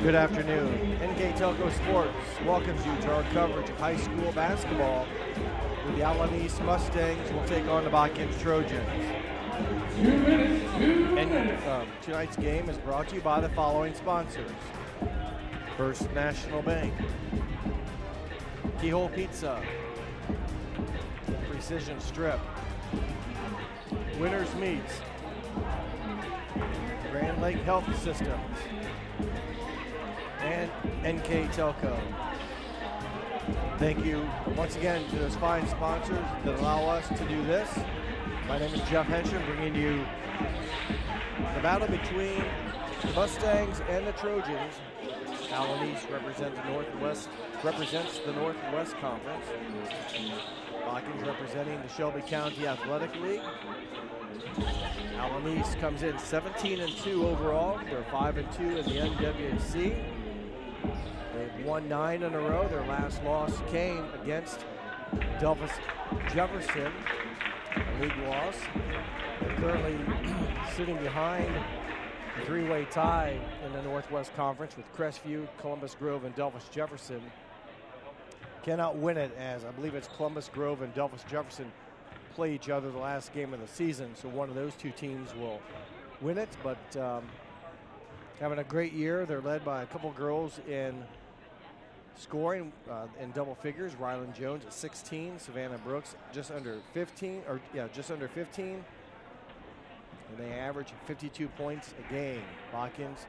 Good afternoon. NK Telco Sports welcomes you to our coverage of high school basketball, where the Allen East Mustangs will take on the Botkins Trojans. Tonight's game is brought to you by the following sponsors: First National Bank, Keyhole Pizza, Precision Strip, Winners Meats, Grand Lake Health Systems, and NK Telco. Thank you once again to those fine sponsors that allow us to do this. My name is Jeff Hensham, bringing you the battle between the Mustangs and the Trojans. Allen East represents the Northwest Conference. Botkins representing the Shelby County Athletic League. Allen East comes in 17-2 overall. They're 5-2 in the NWC. They've won 9 in a row. Their last loss came against Delphus Jefferson, a league loss. They're currently sitting behind a three-way tie in the Northwest Conference with Crestview, Columbus Grove, and Delphus Jefferson. Cannot win it, as I believe it's Columbus Grove and Delphus Jefferson play each other the last game of the season, so one of those two teams will win it. But having a great year. They're led by a couple girls in scoring in double figures. Rylan Jones at 16, Savannah Brooks just under 15, and they average 52 points a game. Botkins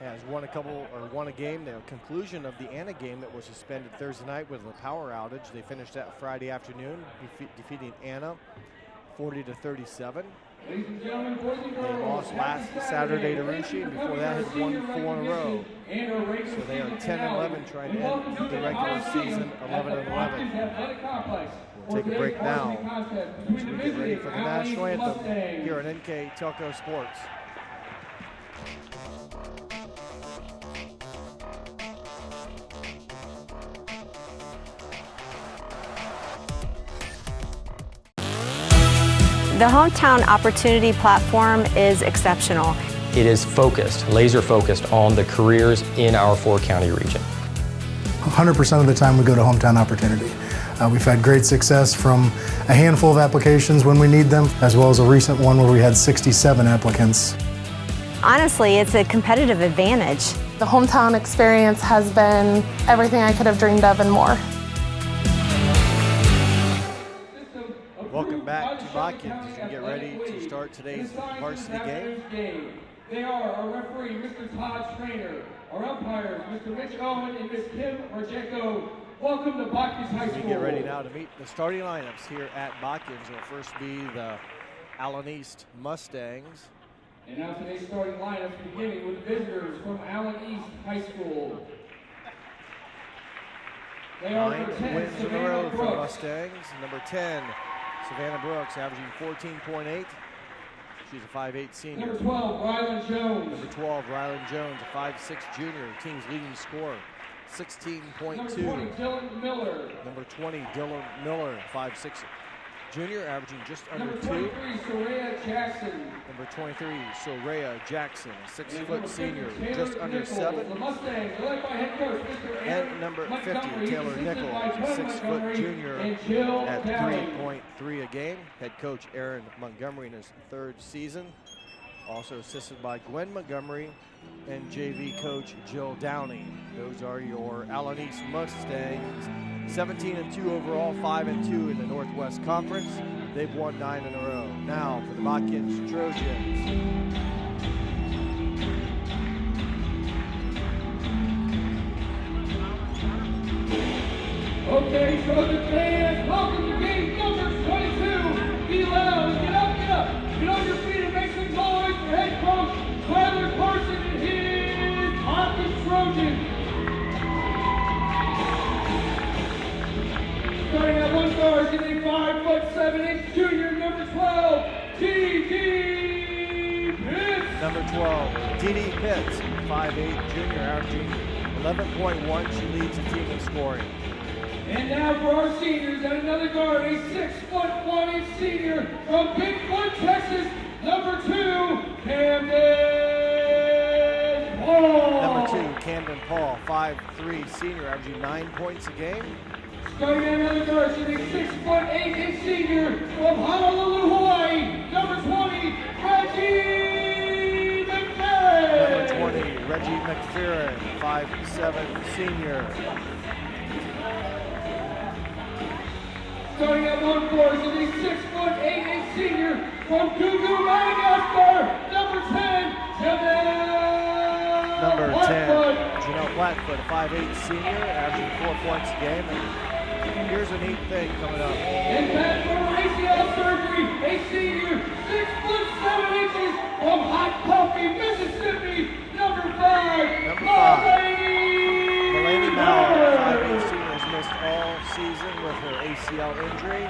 has won a game. The conclusion of the Anna game that was suspended Thursday night with a power outage. They finished that Friday afternoon, defeating Anna 40-37. They lost last Saturday to Rushi, and before that had won 4 in a row. So they are 10-11, trying to end the regular season 11-11. We'll take a break now as we get ready for the national anthem here on NK Telco Sports. The Hometown Opportunity Platform is exceptional. It is focused, laser focused on the careers in our 4-county region. 100% of the time we go to Hometown Opportunity. We've had great success from a handful of applications when we need them, as well as a recent one where we had 67 applicants. Honestly, it's a competitive advantage. The Hometown experience has been everything I could have dreamed of and more. Welcome back to Botkins as we get ready to start today's varsity game. They are our referee, Mr. Todd Schrainer, our umpires, Mr. Rich Owen and Ms. Kim Marjenko. Welcome to Botkins High School. We get ready now to meet the starting lineups here at Botkins. It'll first be the Allen East Mustangs. And now today's starting lineups, beginning with visitors from Allen East High School. They are 9 wins in a row for the Mustangs. Number 10, Savannah Brooks, averaging 14.8. She's a 5'8 senior. Number 12, Rylan Jones. Number 12, Rylan Jones, a 5'6 junior, team's leading scorer, 16.2. Number 20, Dylan Miller. Number 20, Dylan Miller, 5'6 junior, averaging just under 2. Number 23, Soraya Jackson. Number 23, Soraya Jackson, a 6-foot senior, just under 7. The Mustangs, led by head coach Mr. And number 50, Taylor Nichols, a 6-foot junior at 3.3 a game. Head coach Aaron Montgomery in his 3rd season. Also assisted by Gwen Montgomery and JV coach Jill Downey. Those are your Allen East Mustangs. 17-2 overall, 5-2 in the Northwest Conference. They've won 9 in a row. Now for the Botkins Trojans. Okay, Trojan fans, welcome to game number 22. Be loud and get up, get up. Get on your feet and make some noise for head coach Tyler Carson and his Botkins Trojans. Starting at one guard is a 5'7" junior, number 12, D.D. Pitts. Number 12, D.D. Pitts, 5'8 junior, averaging 11.1. She leads the team in scoring. And now for our seniors, at another guard, a 6'1" senior from Bigfoot, Texas, number 2, Camden Hall. Camden Paul, 5'3", senior, averaging 9 points a game. Starting at another varsity, 6'8" senior from Honolulu, Hawaii, number 20, Reggie McFerrin. Number 20, Reggie McFerrin, 5'7", senior. Starting at one varsity, 6'8" senior from Gugu, Madagascar, number 10, Number 10, Blackfoot. Janelle Blackfoot, a 5'8" senior, averaging 4 points a game. And here's a neat thing coming up. And back for ACL surgery, a senior, 6'7" from Hot Coffee, Mississippi, number 5, Number 5, Mulaney Mauer, 5'8" senior, has missed all season with her ACL injury.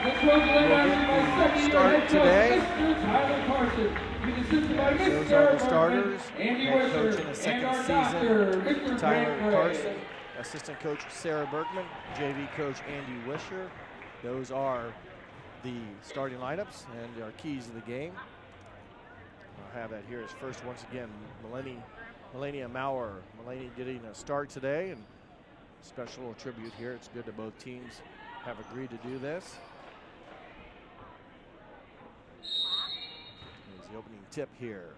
The Trojan averaging by second-year Start head coach, today. Mr. Tyler Carson. He's assisted by Those Mr. are the Bergman, starters. Andy Head coach Wisher, in the and second our season, doctor, Mr. Tyler Grant Gray. Carson. Assistant coach Sarah Bergman, JV coach Andy Wisher. Those are the starting lineups and our keys of the game. I'll have that here as first once again. Melania Mauer. Melania getting a start today, and special tribute here. It's good that both teams have agreed to do this. Here's the opening tip here.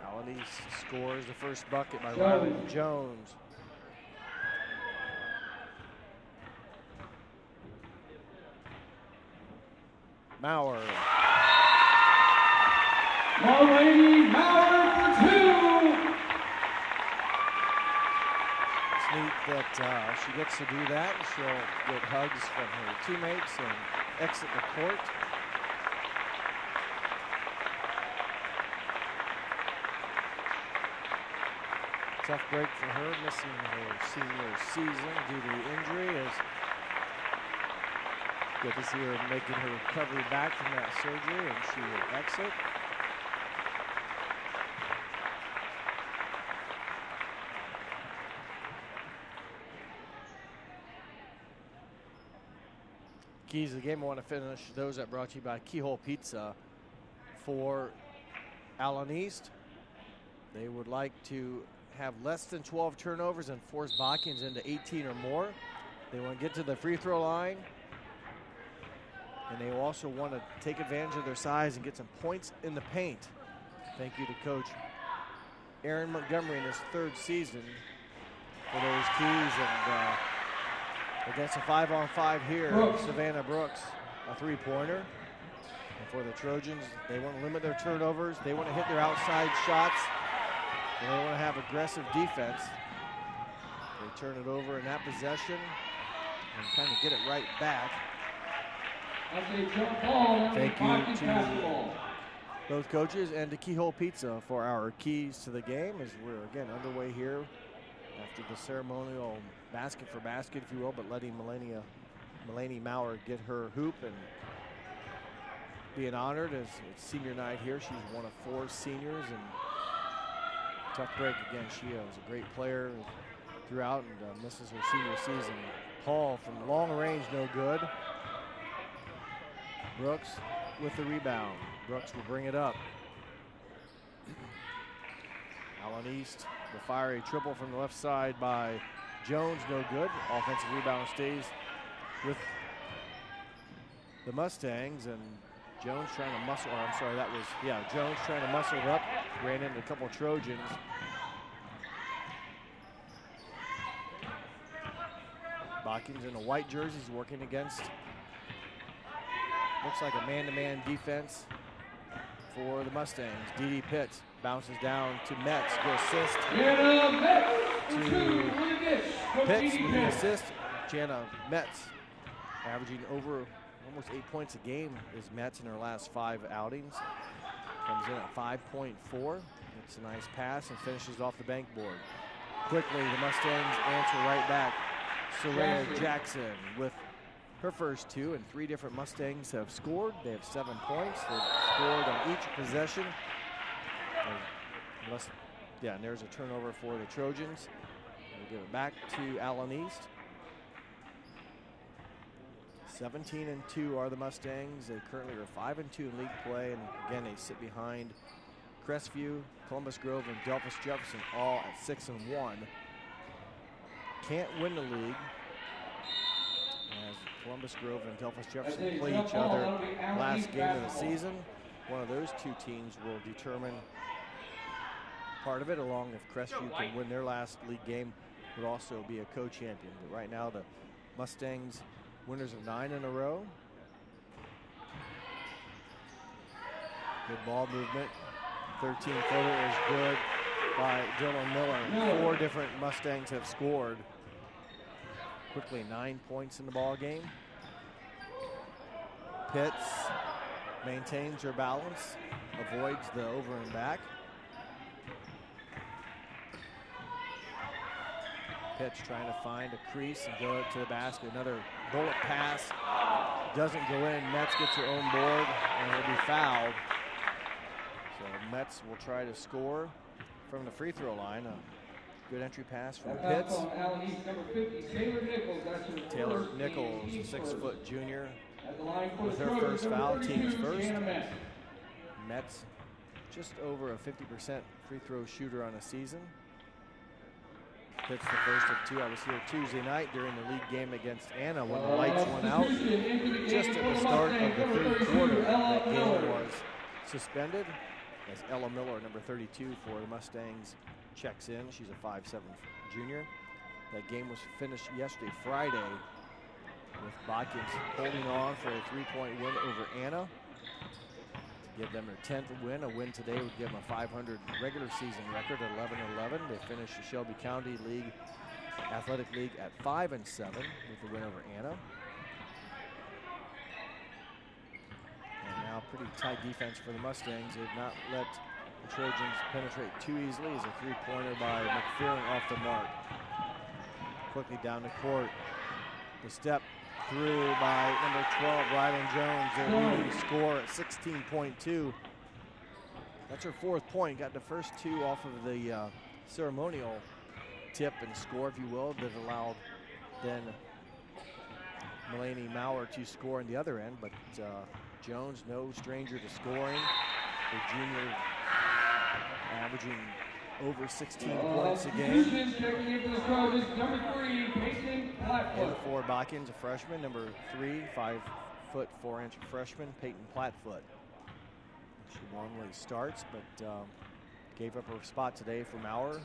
Allen East scores the first bucket by Riley Jones. Mauer. Mulaney Mauer for 2. It's neat that she gets to do that. She'll get hugs from her teammates and exit the court. Tough break for her, missing her senior season due to the injury. As good to see her making her recovery back from that surgery, and she will exit. Keys of the game, I want to finish those that brought to you by Keyhole Pizza. For Allen East, they would like to have less than 12 turnovers and force Botkins into 18 or more. They want to get to the free throw line, and they also want to take advantage of their size and get some points in the paint. Thank you to Coach Aaron Montgomery in his 3rd season for those keys. And against a 5-on-5 here, Savannah Brooks, a 3-pointer. And for the Trojans, they want to limit their turnovers. They want to hit their outside shots. And they want to have aggressive defense. They turn it over in that possession and kind of get it right back. Thank you to both coaches and to Keyhole Pizza for our keys to the game as we're again underway here after the ceremonial basket for basket, if you will, but letting Mulaney Mauer get her hoop and being honored as it's senior night here. She's one of 4 seniors, and tough break again. She was a great player throughout and misses her senior season. Paul from long range, no good. Brooks with the rebound. Brooks will bring it up. Allen East, the fiery triple from the left side by Jones, no good. Offensive rebound stays with the Mustangs, and Jones trying to muscle, or I'm sorry, that was, yeah, Jones trying to muscle it up, ran into a couple Trojans. Botkins in a white jersey is working against, looks like a man-to-man defense for the Mustangs. D.D. Pitts bounces down to Metz, good assist to Pitts with the assist. Jana Metz averaging over almost 8 points a game is Metz in her last 5 outings. Comes in at 5.4. It's a nice pass and finishes off the bank board. Quickly, the Mustangs answer right back. Soraya Jackson with her first 2, and 3 different Mustangs have scored. They have 7 points. They've scored on each possession. And there's a turnover for the Trojans. We'll give it back to Allen East. 17-2 are the Mustangs. They currently are 5-2 in league play, and again, they sit behind Crestview, Columbus Grove, and Delphus Jefferson all at 6-1. Can't win the league as Columbus Grove and Delphus Jefferson play each other last game of the season. One of those two teams will determine part of it, along if Crestview can win their last league game, would also be a co-champion. But right now the Mustangs winners of 9 in a row. Good ball movement. 13-footer is good by Dylan Miller. 4 different Mustangs have scored. Quickly 9 points in the ball game. Pitts maintains her balance, avoids the over and back. Pitts trying to find a crease and go to the basket. Another bullet pass. Doesn't go in. Metz gets her own board and will be fouled. So Metz will try to score from the free throw line. A good entry pass from Pitts. Allen East, number 50, Taylor Nichols, a 6-foot junior, with her first foul, team's first. Metz just over a 50% free throw shooter on a season. Pitts the first of 2. I was here Tuesday night during the league game against Anna when the lights went out. Just at the start of the third quarter, that game was suspended as Ella Miller, number 32 for the Mustangs, checks in. She's a 5'7" junior. That game was finished yesterday, Friday, with Botkins holding on for a 3-point win over Anna. To give them their 10th win. A win today would give them a 500 regular season record at 11-11. They finished the Shelby County League Athletic League at 5-7 with the win over Anna. And now pretty tight defense for the Mustangs. They've not let the Trojans penetrate too easily as a 3-pointer by McPherson off the mark. Quickly down the court. The step through by number 12, Rylan Jones, their leading scorer at 16.2. That's her 4th point. Got the first 2 off of the ceremonial tip and score, if you will, that allowed then Mulaney Maurer to score on the other end. But Jones, no stranger to scoring. The junior averaging over 16 points a game. And for Botkins, a freshman, number 3, 5'4" freshman, Peyton Plattfoot. She normally starts, but gave up her spot today for Maurer.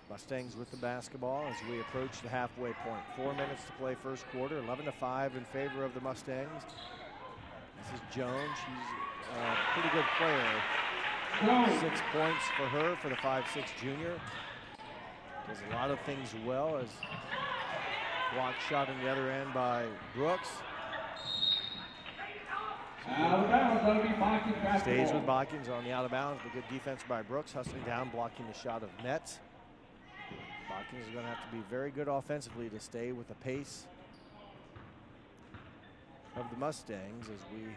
Mustangs with the basketball as we approach the halfway point. 4 minutes to play first quarter, 11-5 in favor of the Mustangs. This is Jones. She's a pretty good player. 6 points for her for the 5'6" junior. Does a lot of things well as block shot on the other end by Brooks. Stays with Botkins on the out of bounds, but good defense by Brooks, hustling down, blocking the shot of Metz. Botkins is going to have to be very good offensively to stay with the pace of the Mustangs as we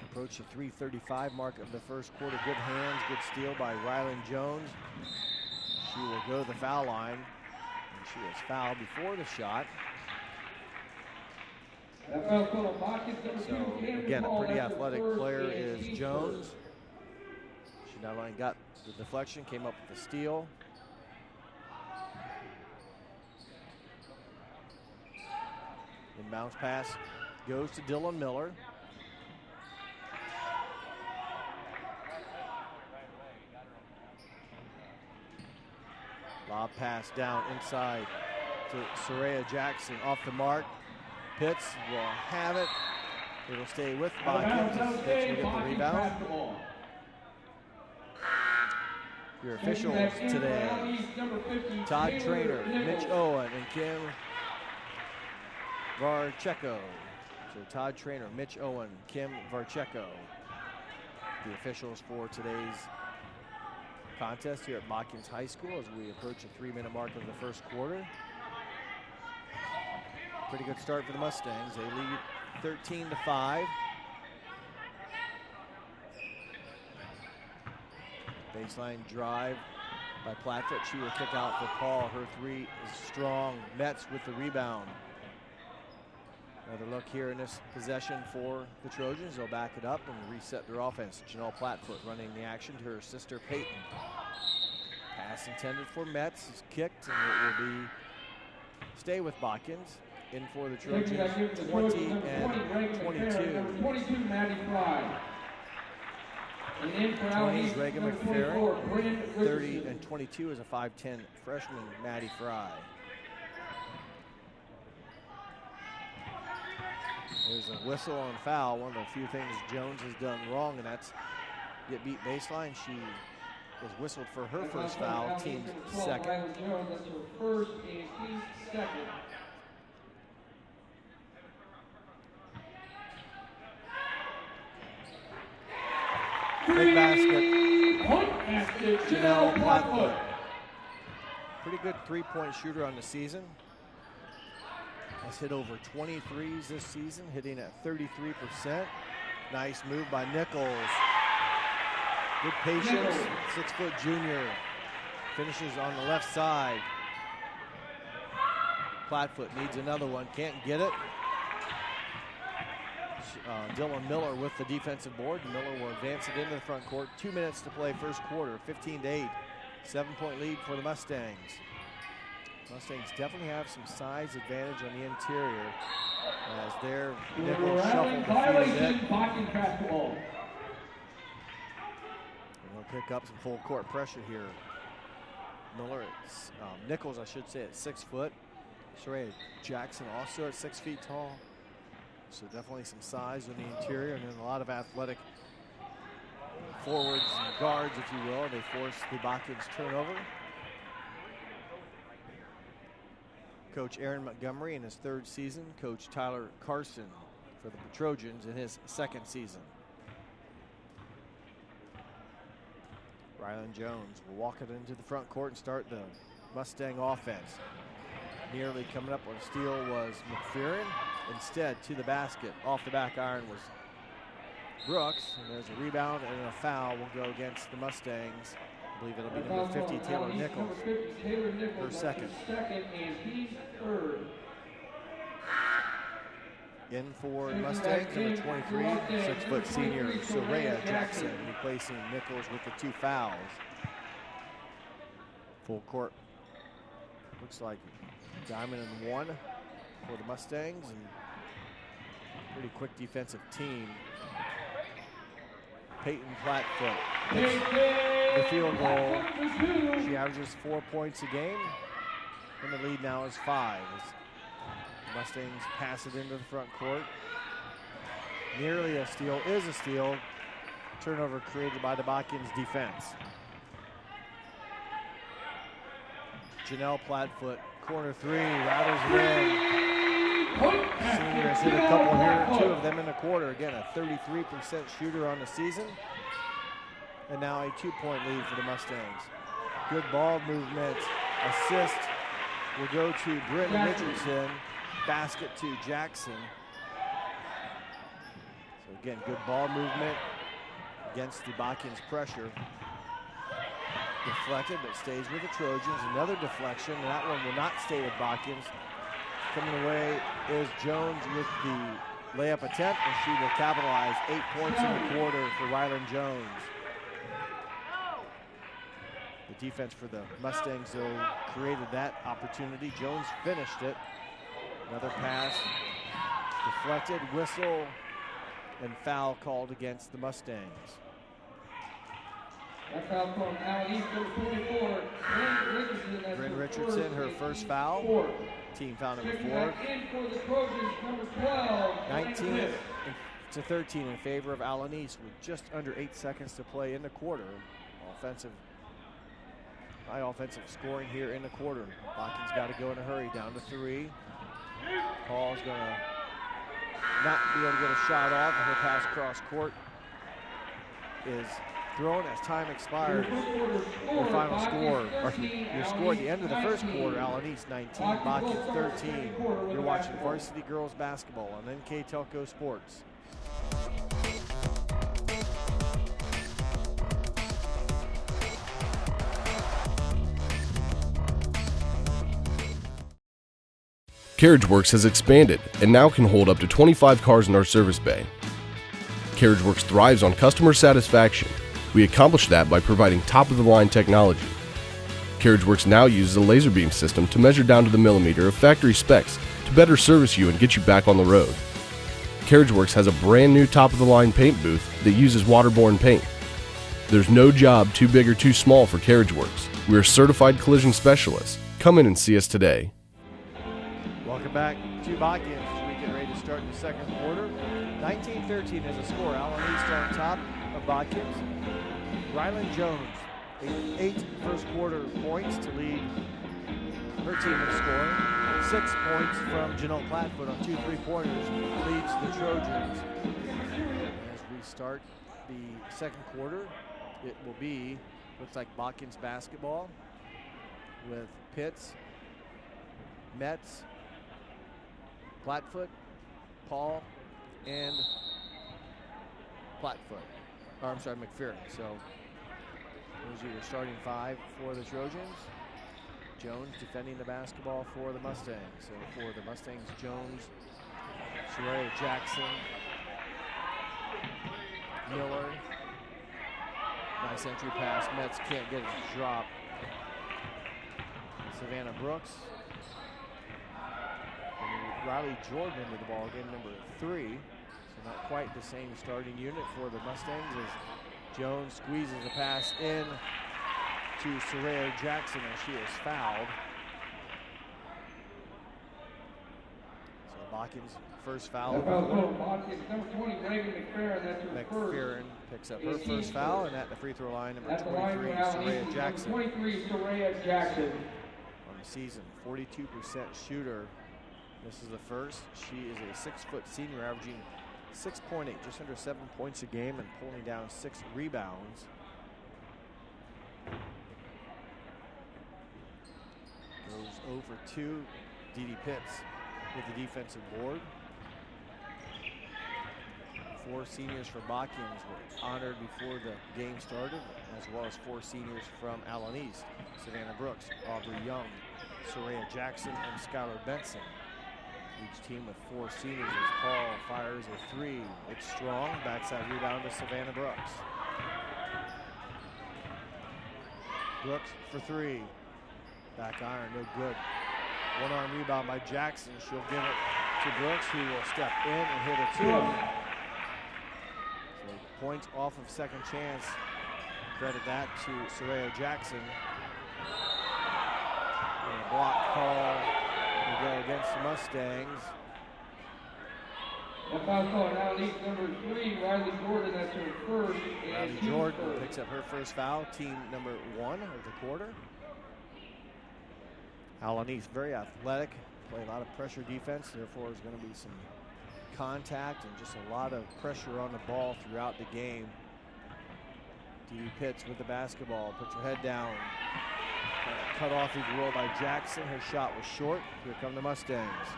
approach the 3:35 mark of the first quarter. Good hands, good steal by Rylan Jones. She will go to the foul line, and she was fouled before the shot. So again, a pretty athletic player is Jones. She not only got the deflection, came up with the steal. Inbounds pass goes to Dylan Miller. Lob pass down inside to Soraya Jackson, off the mark. Pitts will have it. It'll stay with Botkins. Pitts will get the rebound. Your officials today: Todd Traynor, Mitch Owen, and Kim Varcheko. So Todd Traynor, Mitch Owen, Kim Varcheko, the officials for today's contest here at Botkins High School as we approach the 3-minute mark of the first quarter. Pretty good start for the Mustangs. They lead 13-5. Baseline drive by Plattfoot. She will kick out for Paul. Her 3 is strong. Metz with the rebound. Another look here in this possession for the Trojans. They'll back it up and reset their offense. Janelle Plattfoot running the action to her sister Peyton. Pass intended for Metz is kicked, and it will be stay with Botkins. In for the Trojans, 20 and 22. Number 22, Maddie Fry. And in for 20 Allen is East, Reagan number McFerrin. 24, Bryn 30 Richardson. and 22 is a 5'10 freshman, Maddie Fry. There's a whistle on foul. One of the few things Jones has done wrong, and that's get beat baseline. She was whistled for her first foul, team's second. Riley Jones, that's her first and team's second. Big basket. Point basket, Janelle Janelle Plattfoot. Plattfoot. Pretty good three-point shooter on the season. Has hit over 23s this season, hitting at 33%. Nice move by Nichols. Good patience, 6-foot junior. Finishes on the left side. Plattfoot needs another one, can't get it. Dylan Miller with the defensive board. Miller will advance it into the front court. 2 minutes to play first quarter, 15-8. 7-point lead for the Mustangs. Mustangs definitely have some size advantage on the interior as their Nichols shuffle the field a bit. Botkins basketball. And they'll pick up some full court pressure here. Miller, Nichols, I should say, at 6 foot. Soraya Jackson also at 6 feet tall. So definitely some size on the interior, and then a lot of athletic forwards and guards, if you will. They force the Botkins turnover. Coach Aaron Montgomery in his 3rd season. Coach Tyler Carson for the Trojans in his 2nd season. Rylan Jones will walk it into the front court and start the Mustang offense. Nearly coming up on a steal was McFerrin. Instead, to the basket, off the back iron was Brooks. And there's a rebound and a foul will go against the Mustangs. I believe it'll be number 50, Taylor Nichols. Her second. Second, and he's 3rd. In for the Mustangs, number 23, 6-foot senior Soraya Jackson, replacing Nichols with the 2 fouls. Full court. Looks like diamond and 1 for the Mustangs, and pretty quick defensive team. Peyton Plattfoot hits the field goal. She averages 4 points a game, and the lead now is 5. As the Mustangs pass it into the front court. Nearly a steal, is a steal. Turnover created by the Botkins defense. Janelle Plattfoot, corner 3, rattles it in. Senior has hit a couple here, 2 of them in the quarter. Again, a 33% shooter on the season. And now a 2-point lead for the Mustangs. Good ball movement. Assist will go to Bryn Richardson. Basket to Jackson. So again, good ball movement against the Botkins pressure. Deflected, but stays with the Trojans. Another deflection, and that one will not stay with Botkins. Coming away is Jones with the layup attempt, and she will capitalize. 8 points in the quarter for Rylan Jones. The defense for the Mustangs, though, created that opportunity. Jones finished it. Another pass, deflected, whistle, and foul called against the Mustangs. That foul from Allen East, number 24, Bryn Richardson. That's Bryn her Richardson, first her and first team foul. 4th. Team foul number Checking 4. back in for the Trojans, number 12, 19 to 13 in favor of Allen East with just under 8 seconds to play in the quarter. High offensive scoring here in the quarter. Botkins got to go in a hurry, down to 3. Paul's going to not be able to get a shot off, and her pass cross court is thrown as time expired. Your final score, or your score at the end of the first quarter, Allen East 19, Botkins 13. You're watching Varsity Girls Basketball on NK Telco Sports. Carriage Works has expanded and now can hold up to 25 cars in our service bay. Carriage Works thrives on customer satisfaction. We accomplish that by providing top-of-the-line technology. Carriage Works now uses a laser beam system to measure down to the millimeter of factory specs to better service you and get you back on the road. Carriage Works has a brand new top-of-the-line paint booth that uses waterborne paint. There's no job too big or too small for Carriage Works. We are certified collision specialists. Come in and see us today. Welcome back to Botkins. We get ready to start the second quarter. 19-13 is the score. Allen East on top of Botkins. Rylan Jones, 8 first quarter points to lead her team in scoring. 6 points from Janelle Plattfoot on 2 3-pointers leads the Trojans. As we start the second quarter, it will be, looks like Botkins basketball with Pitts, Metz, Plattfoot, Paul, and Plattfoot. Or I'm sorry, McPherson. So those are your starting 5 for the Trojans. Jones defending the basketball for the Mustangs. So for the Mustangs, Jones, Soraya Jackson, Miller. Nice entry pass. Metz can't get it to drop. Savannah Brooks. And Riley Jordan into the ball game, number 3. So not quite the same starting unit for the Mustangs as Jones squeezes a pass in to Soraya Jackson as she is fouled. So Botkins first foul. Botkins, number 20, Reagan McPherson, that's her McPherson picks up her first foul, and at the free throw line, number 23, Soraya Jackson. 23, Soraya Jackson. On the season, 42% shooter. This is the first. She is a 6-foot senior, averaging 6.8, just under 7 points a game, and pulling down 6 rebounds. Goes 0 for 2. Dee Pitts with the defensive board. 4 seniors for Botkins were honored before the game started, as well as 4 seniors from Allen East. Savannah Brooks, Aubrey Young, Soraya Jackson, and Skylar Benson. Each team with 4 seniors as Paul fires a 3. It's strong, backside rebound to Savannah Brooks. Brooks for 3. Back iron, no good. One-arm rebound by Jackson. She'll give it to Brooks, who will step in and hit a 2. So points off of second chance. Credit that to Soraya Jackson. And a block call will go against the Mustangs. That foul call on Allen East, number 3, Riley Jordan, that's her first. Riley Jordan picks up her first foul, team number 1 of the quarter. Allen East, very athletic, play a lot of pressure defense, therefore there's going to be some contact and just a lot of pressure on the ball throughout the game. Dee Pitts with the basketball, puts her head down. Cut off the roll by Jackson, her shot was short. Here come the Mustangs.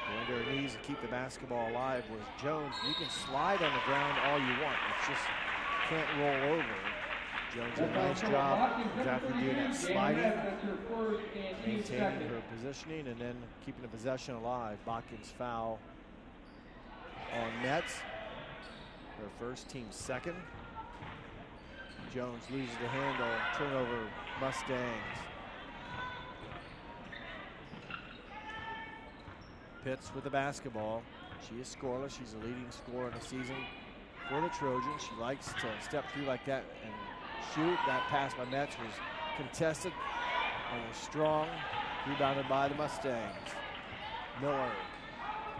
Going to her knees to keep the basketball alive was Jones. You can slide on the ground all you want, it's just can't roll over. Jones did a nice job exactly doing that sliding, maintaining her positioning, and then keeping the possession alive. Botkins foul on Metz. Her first, team second. Jones loses the handle, turnover Mustangs. Pitts with the basketball. She is scoreless. She's the leading scorer in the season for the Trojans. She likes to step through like that and shoot. That pass by Metz was contested and was strong. Rebounded by the Mustangs. Miller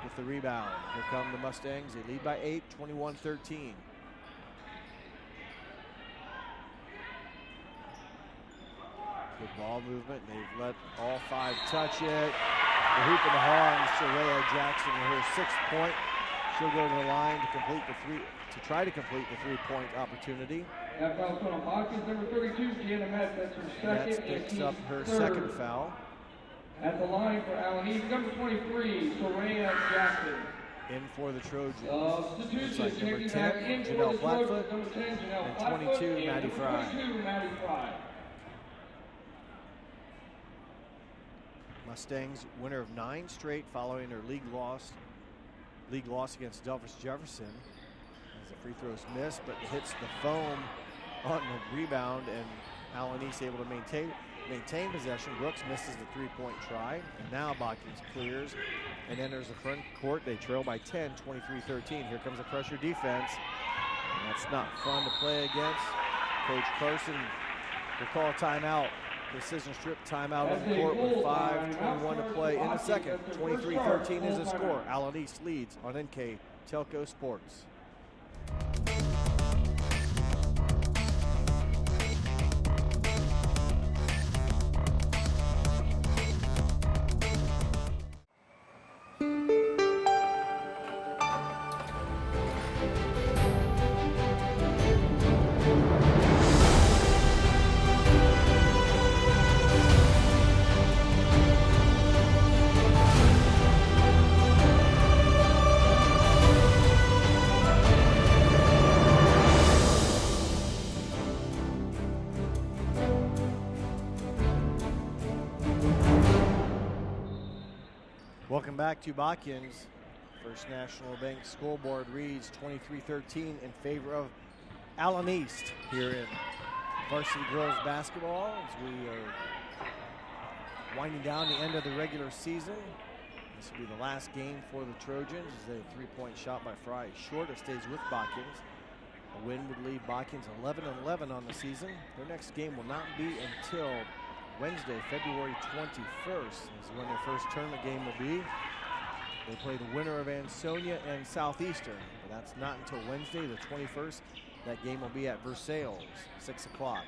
with the rebound. Here come the Mustangs. They lead by 8, 21-13. Good ball movement. They've let all 5 touch it. The hoop in the horn. Soraya Jackson with her 6th point. She'll go to the line to complete the try to complete the 3-point opportunity. That foul's on Botkins, number 32, Gianna Metz. That's her second. Metz picks up her second foul. At the line for Allen East, number 23, Soraya Jackson. In for the Trojans. Substitution, like number 10, in for Janelle the Plattfoot, Trojans, number 10, Janelle and Plattfoot, 22, Maddie Fry. 22, Maddie Fry. Mustangs, winner of 9 straight following their league loss against Delphos Jefferson. As the free throws missed, but hits the foam on the rebound, and Allen East able to maintain possession. Brooks misses the three-point try, and now Botkins clears and enters the front court. They trail by 10, 23-13. Here comes a pressure defense, and that's not fun to play against. Coach Carson will call a timeout. Precision strip timeout on the court with 5:21 to play in the second. 23-13 is the score. Allen East leads on NK Telco Sports. Welcome back to Botkins. First National Bank scoreboard reads 23-13 in favor of Allen East here in varsity girls basketball as we are winding down the end of the regular season. This will be the last game for the Trojans as a three-point shot by Fry is short. It stays with Botkins. A win would leave Botkins 11-11 on the season. Their next game will not be until Wednesday, February 21st is when their first tournament game will be. They play the winner of Ansonia and Southeastern, but that's not until Wednesday, the 21st. That game will be at Versailles, 6 o'clock.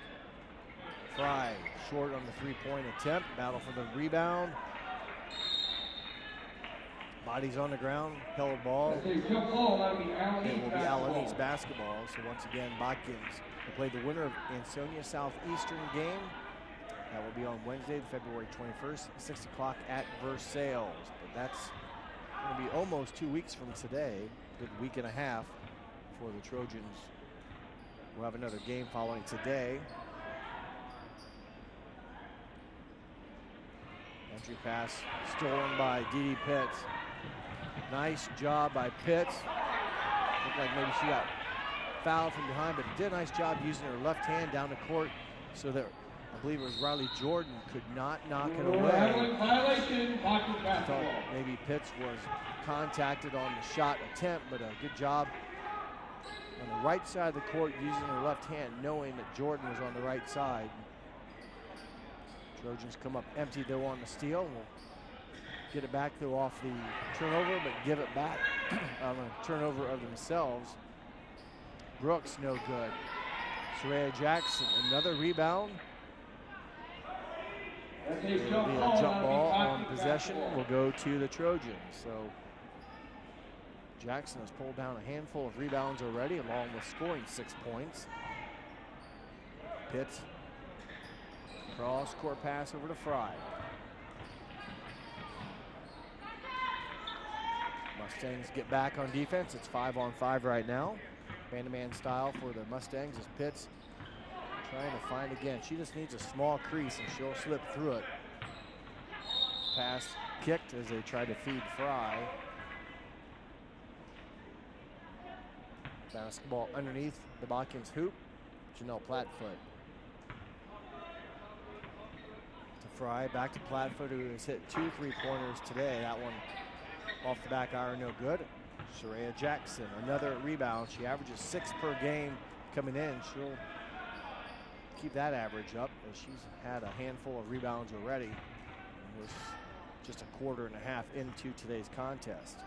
Fry short on the three-point attempt. Battle for the rebound. Bodies on the ground, held ball. It will be Allen East basketball. So once again, Botkins will play the winner of Ansonia Southeastern game. That will be on Wednesday, February 21st, 6 o'clock at Versailles. But that's going to be almost 2 weeks from today. Good week and a half for the Trojans. We'll have another game following today. Entry pass stolen by Dee Pitts. Nice job by Pitts. Looked like maybe she got fouled from behind, but did a nice job using her left hand down the court so that I believe it was Riley Jordan could not knock it away. I thought maybe Pitts was contacted on the shot attempt, but a good job on the right side of the court using her left hand, knowing that Jordan was on the right side. Trojans come up empty though on the steal. We'll get it back though off the turnover, but give it back on a turnover of themselves. Brooks no good. Soraya Jackson another rebound. It'll be a jump ball on possession. Will go to the Trojans. So Jackson has pulled down a handful of rebounds already, along with scoring 6 points. Pitts cross court pass over to Fry. Mustangs get back on defense. It's 5-on-5 right now. Man-to-man style for the Mustangs as Pitts trying to find again. She just needs a small crease and she'll slip through it. Pass kicked as they try to feed Fry. Basketball underneath the Botkins hoop. Janelle Plattfoot. To Fry, back to Plattfoot, who has hit 2 3-pointers today. That one off the back iron, no good. Soraya Jackson, another rebound. She averages 6 per game coming in. She'll keep that average up as she's had a handful of rebounds already. And was just a quarter and a half into today's contest.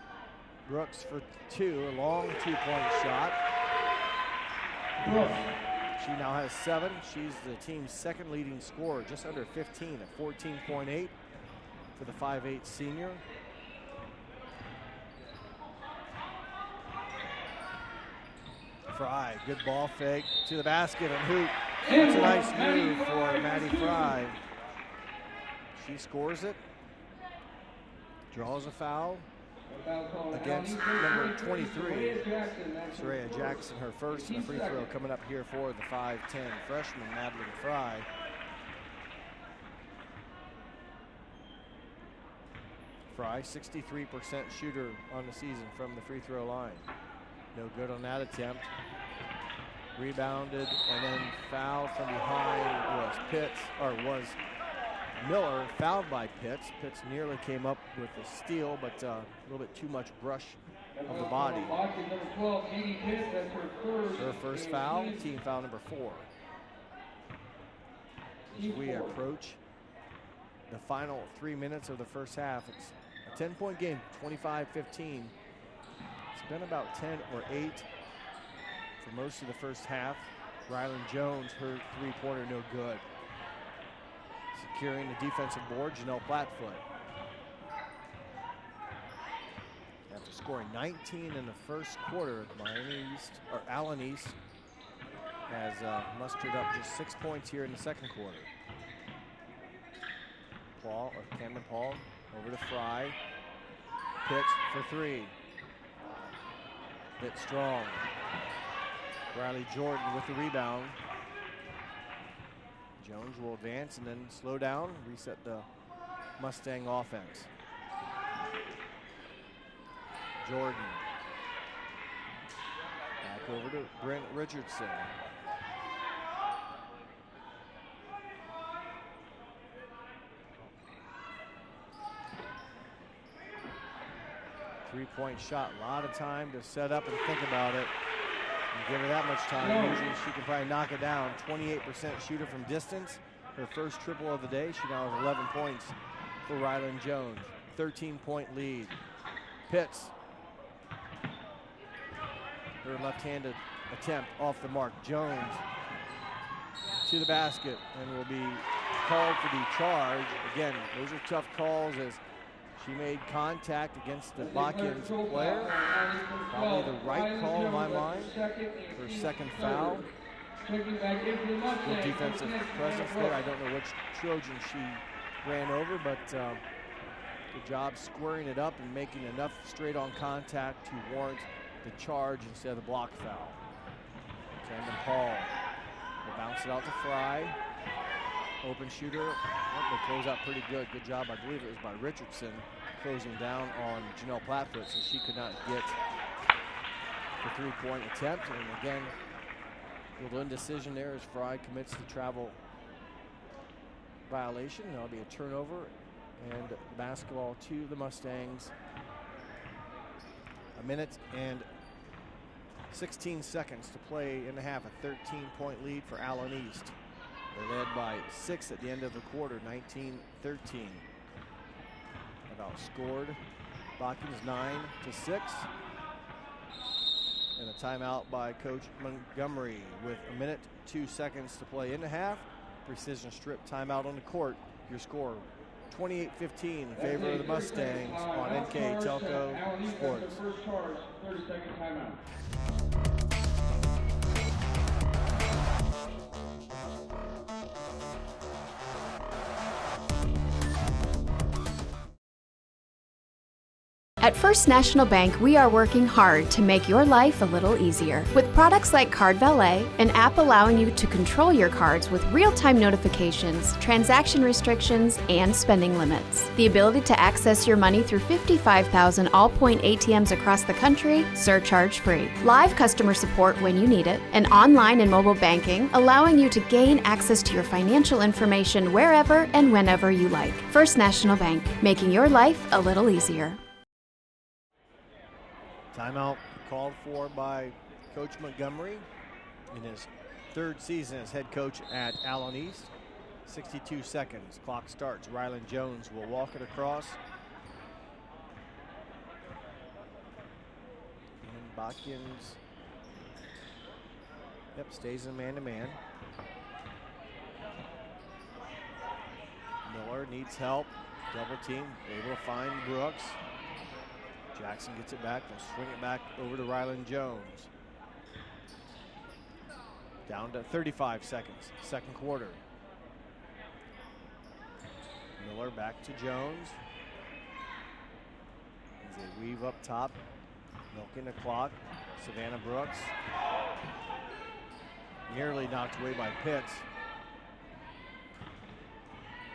Brooks for 2, a long 2-point shot. She now has 7. She's the team's second leading scorer, just under 15 at 14.8 for the 5'8" senior. Fry, good ball fake to the basket and hoop. That's a nice move for Maddie Fry. She scores it, draws a foul against number 23, Soraya Jackson, her first, and a free throw coming up here for the 5'10" freshman, Madeline Fry. Fry, 63% shooter on the season from the free throw line. No good on that attempt. Rebounded and then fouled from behind was Miller, fouled by Pitts. Pitts nearly came up with a steal, but a little bit too much brush of the body. Her first foul, team foul number 4. As we approach the final 3 minutes of the first half, it's a 10-point game, 25-15. It's been about 10 or 8 for most of the first half. Rylan Jones, her three-pointer, no good. Securing the defensive board, Janelle Plattfoot. After scoring 19 in the first quarter, Allen East has mustered up just 6 points here in the second quarter. Cameron Paul over to Fry. Pitch for 3. Hit strong. Riley Jordan with the rebound. Jones will advance and then slow down, reset the Mustang offense. Jordan. Back over to Brent Richardson. Three-point shot, a lot of time to set up and think about it. And give her that much time, usually she can probably knock it down. 28% shooter from distance. Her first triple of the day. She now has 11 points for Rylan Jones. 13-point lead. Pitts. Her left-handed attempt off the mark. Jones to the basket and will be called for the charge. Again, those are tough calls as she made contact against the Botkins player. Probably the right call in my mind. Her second foul. Good defensive presence there. I don't know which Trojan she ran over, but good job squaring it up and making enough straight-on contact to warrant the charge instead of the block foul. Camden Paul will bounce it out to Fry. Open shooter. They close out pretty good. Good job, I believe it was by Richardson, closing down on Janelle Plattfoot, so she could not get the three-point attempt. And again, a little indecision there as Fry commits the travel violation. That'll be a turnover and basketball to the Mustangs. A minute and 16 seconds to play in the half. A 13-point lead for Allen East. They're led by 6 at the end of the quarter, 19-13. About scored. Botkins 9-6. And a timeout by Coach Montgomery with a minute, 2 seconds to play in the half. Precision strip timeout on the court. Your score 28-15 in favor of the Mustangs on NK Telco Sports. 30-second timeout. At First National Bank, we are working hard to make your life a little easier. With products like Card Valet, an app allowing you to control your cards with real-time notifications, transaction restrictions, and spending limits. The ability to access your money through 55,000 all-point ATMs across the country, surcharge-free. Live customer support when you need it, and online and mobile banking, allowing you to gain access to your financial information wherever and whenever you like. First National Bank, making your life a little easier. Timeout called for by Coach Montgomery in his third season as head coach at Allen East. 62 seconds. Clock starts. Rylan Jones will walk it across. And Botkins, stays in man-to-man. Miller needs help. Double team. Able to find Brooks. Jackson gets it back. They'll swing it back over to Rylan Jones. Down to 35 seconds. Second quarter. Miller back to Jones. As they weave up top. Milking the clock. Savannah Brooks. Nearly knocked away by Pitts.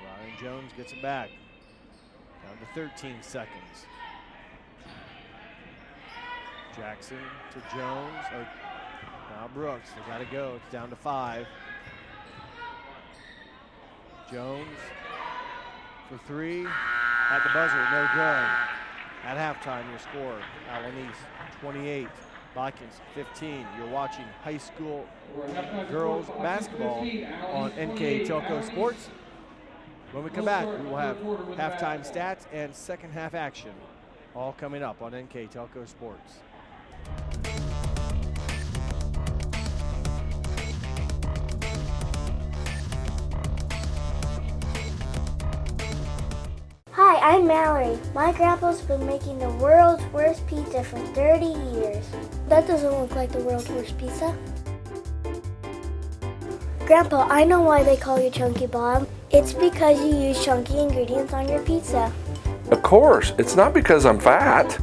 Rylan Jones gets it back. Down to 13 seconds. Jackson to Jones. Now Brooks, they gotta go. It's down to 5. Jones for 3 at the buzzer, no good. At halftime, your score, Allen East 28, Botkins 15. You're watching high school girls basketball on NK Telco Sports. When we come back, we will have halftime stats and second half action, all coming up on NK Telco Sports. Hi, I'm Mallory. My grandpa's been making the world's worst pizza for 30 years. That doesn't look like the world's worst pizza. Grandpa, I know why they call you Chunky Bob. It's because you use chunky ingredients on your pizza. Of course, it's not because I'm fat.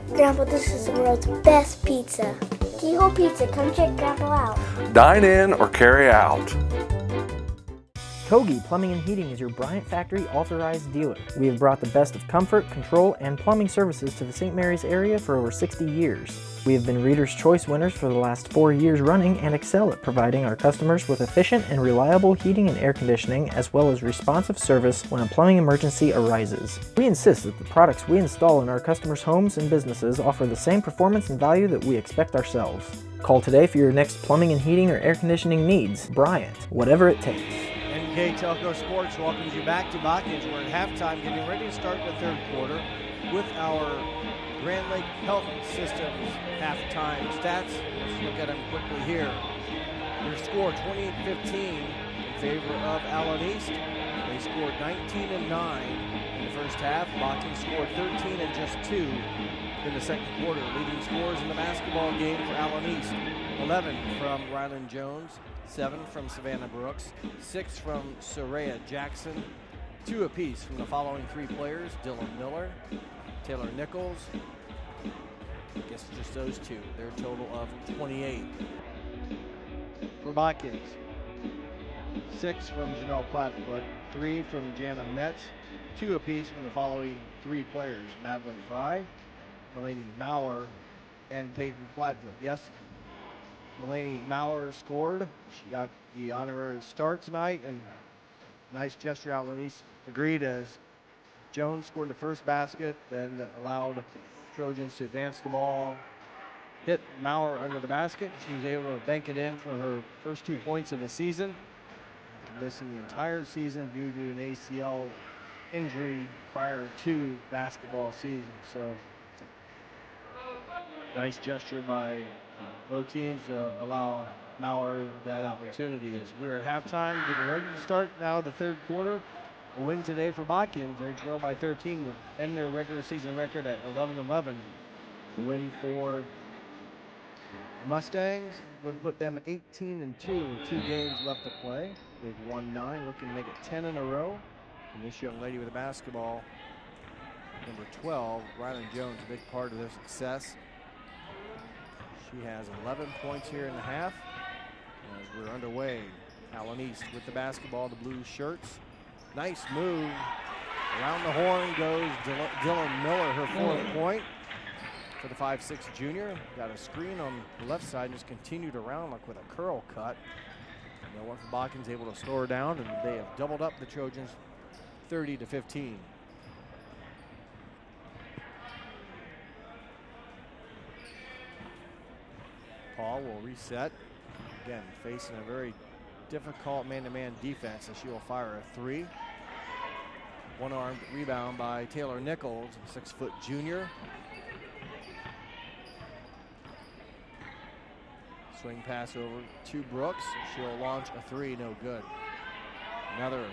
Grandpa, this is the world's best pizza. Keyhole Pizza, come check Grandpa out. Dine in or carry out. Kogi Plumbing and Heating is your Bryant Factory authorized dealer. We have brought the best of comfort, control, and plumbing services to the St. Mary's area for over 60 years. We have been Reader's Choice winners for the last 4 years running and excel at providing our customers with efficient and reliable heating and air conditioning, as well as responsive service when a plumbing emergency arises. We insist that the products we install in our customers' homes and businesses offer the same performance and value that we expect ourselves. Call today for your next plumbing and heating or air conditioning needs. Bryant, whatever it takes. NK Telco Sports welcomes you back to Botkins. We're at halftime, getting ready to start the third quarter with our Grand Lake Health Systems halftime stats. Let's look at them quickly here. Their score 28-15 in favor of Allen East. They scored 19 and 9 in the first half. Botkins scored 13 and just 2 in the second quarter. Leading scores in the basketball game for Allen East: 11 from Ryland Jones, 7 from Savannah Brooks, 6 from Soraya Jackson, 2 apiece from the following 3 players: Dylan Miller, Taylor Nichols. I guess just those 2. Their total of 28. For Botkins, 6 from Janelle Plattfoot, 3 from Jana Metz, 2 apiece from the following 3 players: Madeline Fry, Mulaney Maurer, and Peyton Plattfoot. Yes, Mulaney Maurer scored. She got the honorary start tonight, and nice gesture. Allen East agreed as Jones scored the first basket, then allowed Trojans to advance the ball, hit Maurer under the basket. She was able to bank it in for her first 2 points of the season, after missing the entire season due to an ACL injury prior to basketball season. So nice gesture by both teams to allow Maurer that opportunity. As we're at halftime, getting ready to start now the third quarter. A win today for Botkins. They trail by 13 to end their regular season record at 11-11. The win for Mustangs would put them 18-2 with 2 games left to play. They've won 9, looking to make it 10 in a row. And this young lady with the basketball, number 12, Ryland Jones, a big part of their success. She has 11 points here in the half. As we're underway, Allen East with the basketball, the blue shirts. Nice move. Around the horn goes Dylan Miller, her 4th point for the 5'6" junior. Got a screen on the left side and just continued around like with a curl cut. No one from Botkins able to slow her down, and they have doubled up the Trojans 30-15. Paul will reset. Again, facing a very difficult man-to-man defense, as she will fire a 3. One-armed rebound by Taylor Nichols, a 6-foot junior. Swing pass over to Brooks. She'll launch a 3, no good. Another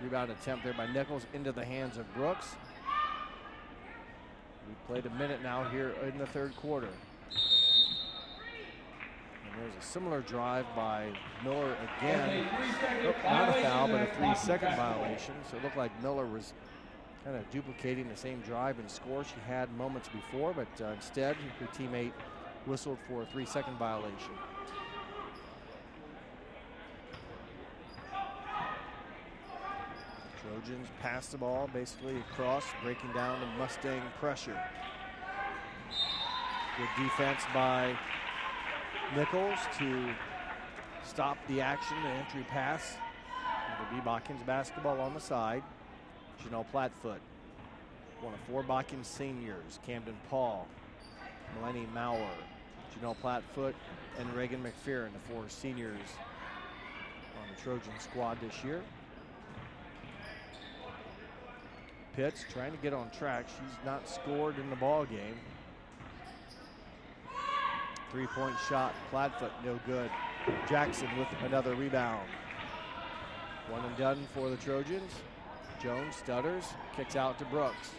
rebound attempt there by Nichols into the hands of Brooks. We've played a minute now here in the third quarter. There's a similar drive by Miller again. Not a foul, but a 3-second violation. So it looked like Miller was kind of duplicating the same drive and score she had moments before, but instead her teammate whistled for a 3-second violation. Trojans pass the ball basically across, breaking down the Mustang pressure. Good defense by Nichols to stop the action, the entry pass. It'll be Botkins basketball on the side. Janelle Plattfoot, one of 4 Botkins seniors. Camden Paul, Melanie Maurer, Janelle Plattfoot, and Reagan McPherson, the 4 seniors on the Trojan squad this year. Pitts trying to get on track. She's not scored in the ball game. 3-point shot, Plattfoot, no good. Jackson with another rebound. One and done for the Trojans. Jones stutters, kicks out to Brooks.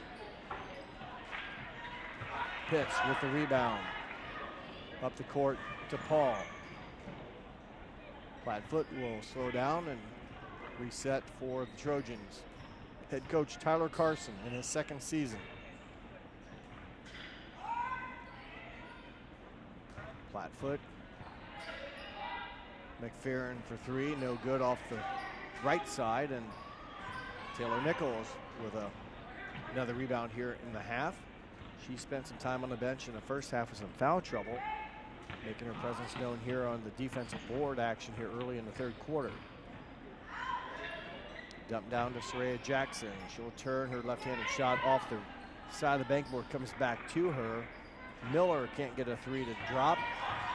Pitts with the rebound. Up the court to Paul. Plattfoot will slow down and reset for the Trojans. Head coach Tyler Carson in his 2nd season. Plattfoot. McPherson for 3, no good off the right side, and Taylor Nichols with another rebound here in the half. She spent some time on the bench in the first half with some foul trouble, making her presence known here on the defensive board action here early in the 3rd quarter. Dump down to Soraya Jackson. She'll turn her left-handed shot off the side of the bankboard, comes back to her. Miller can't get a 3 to drop.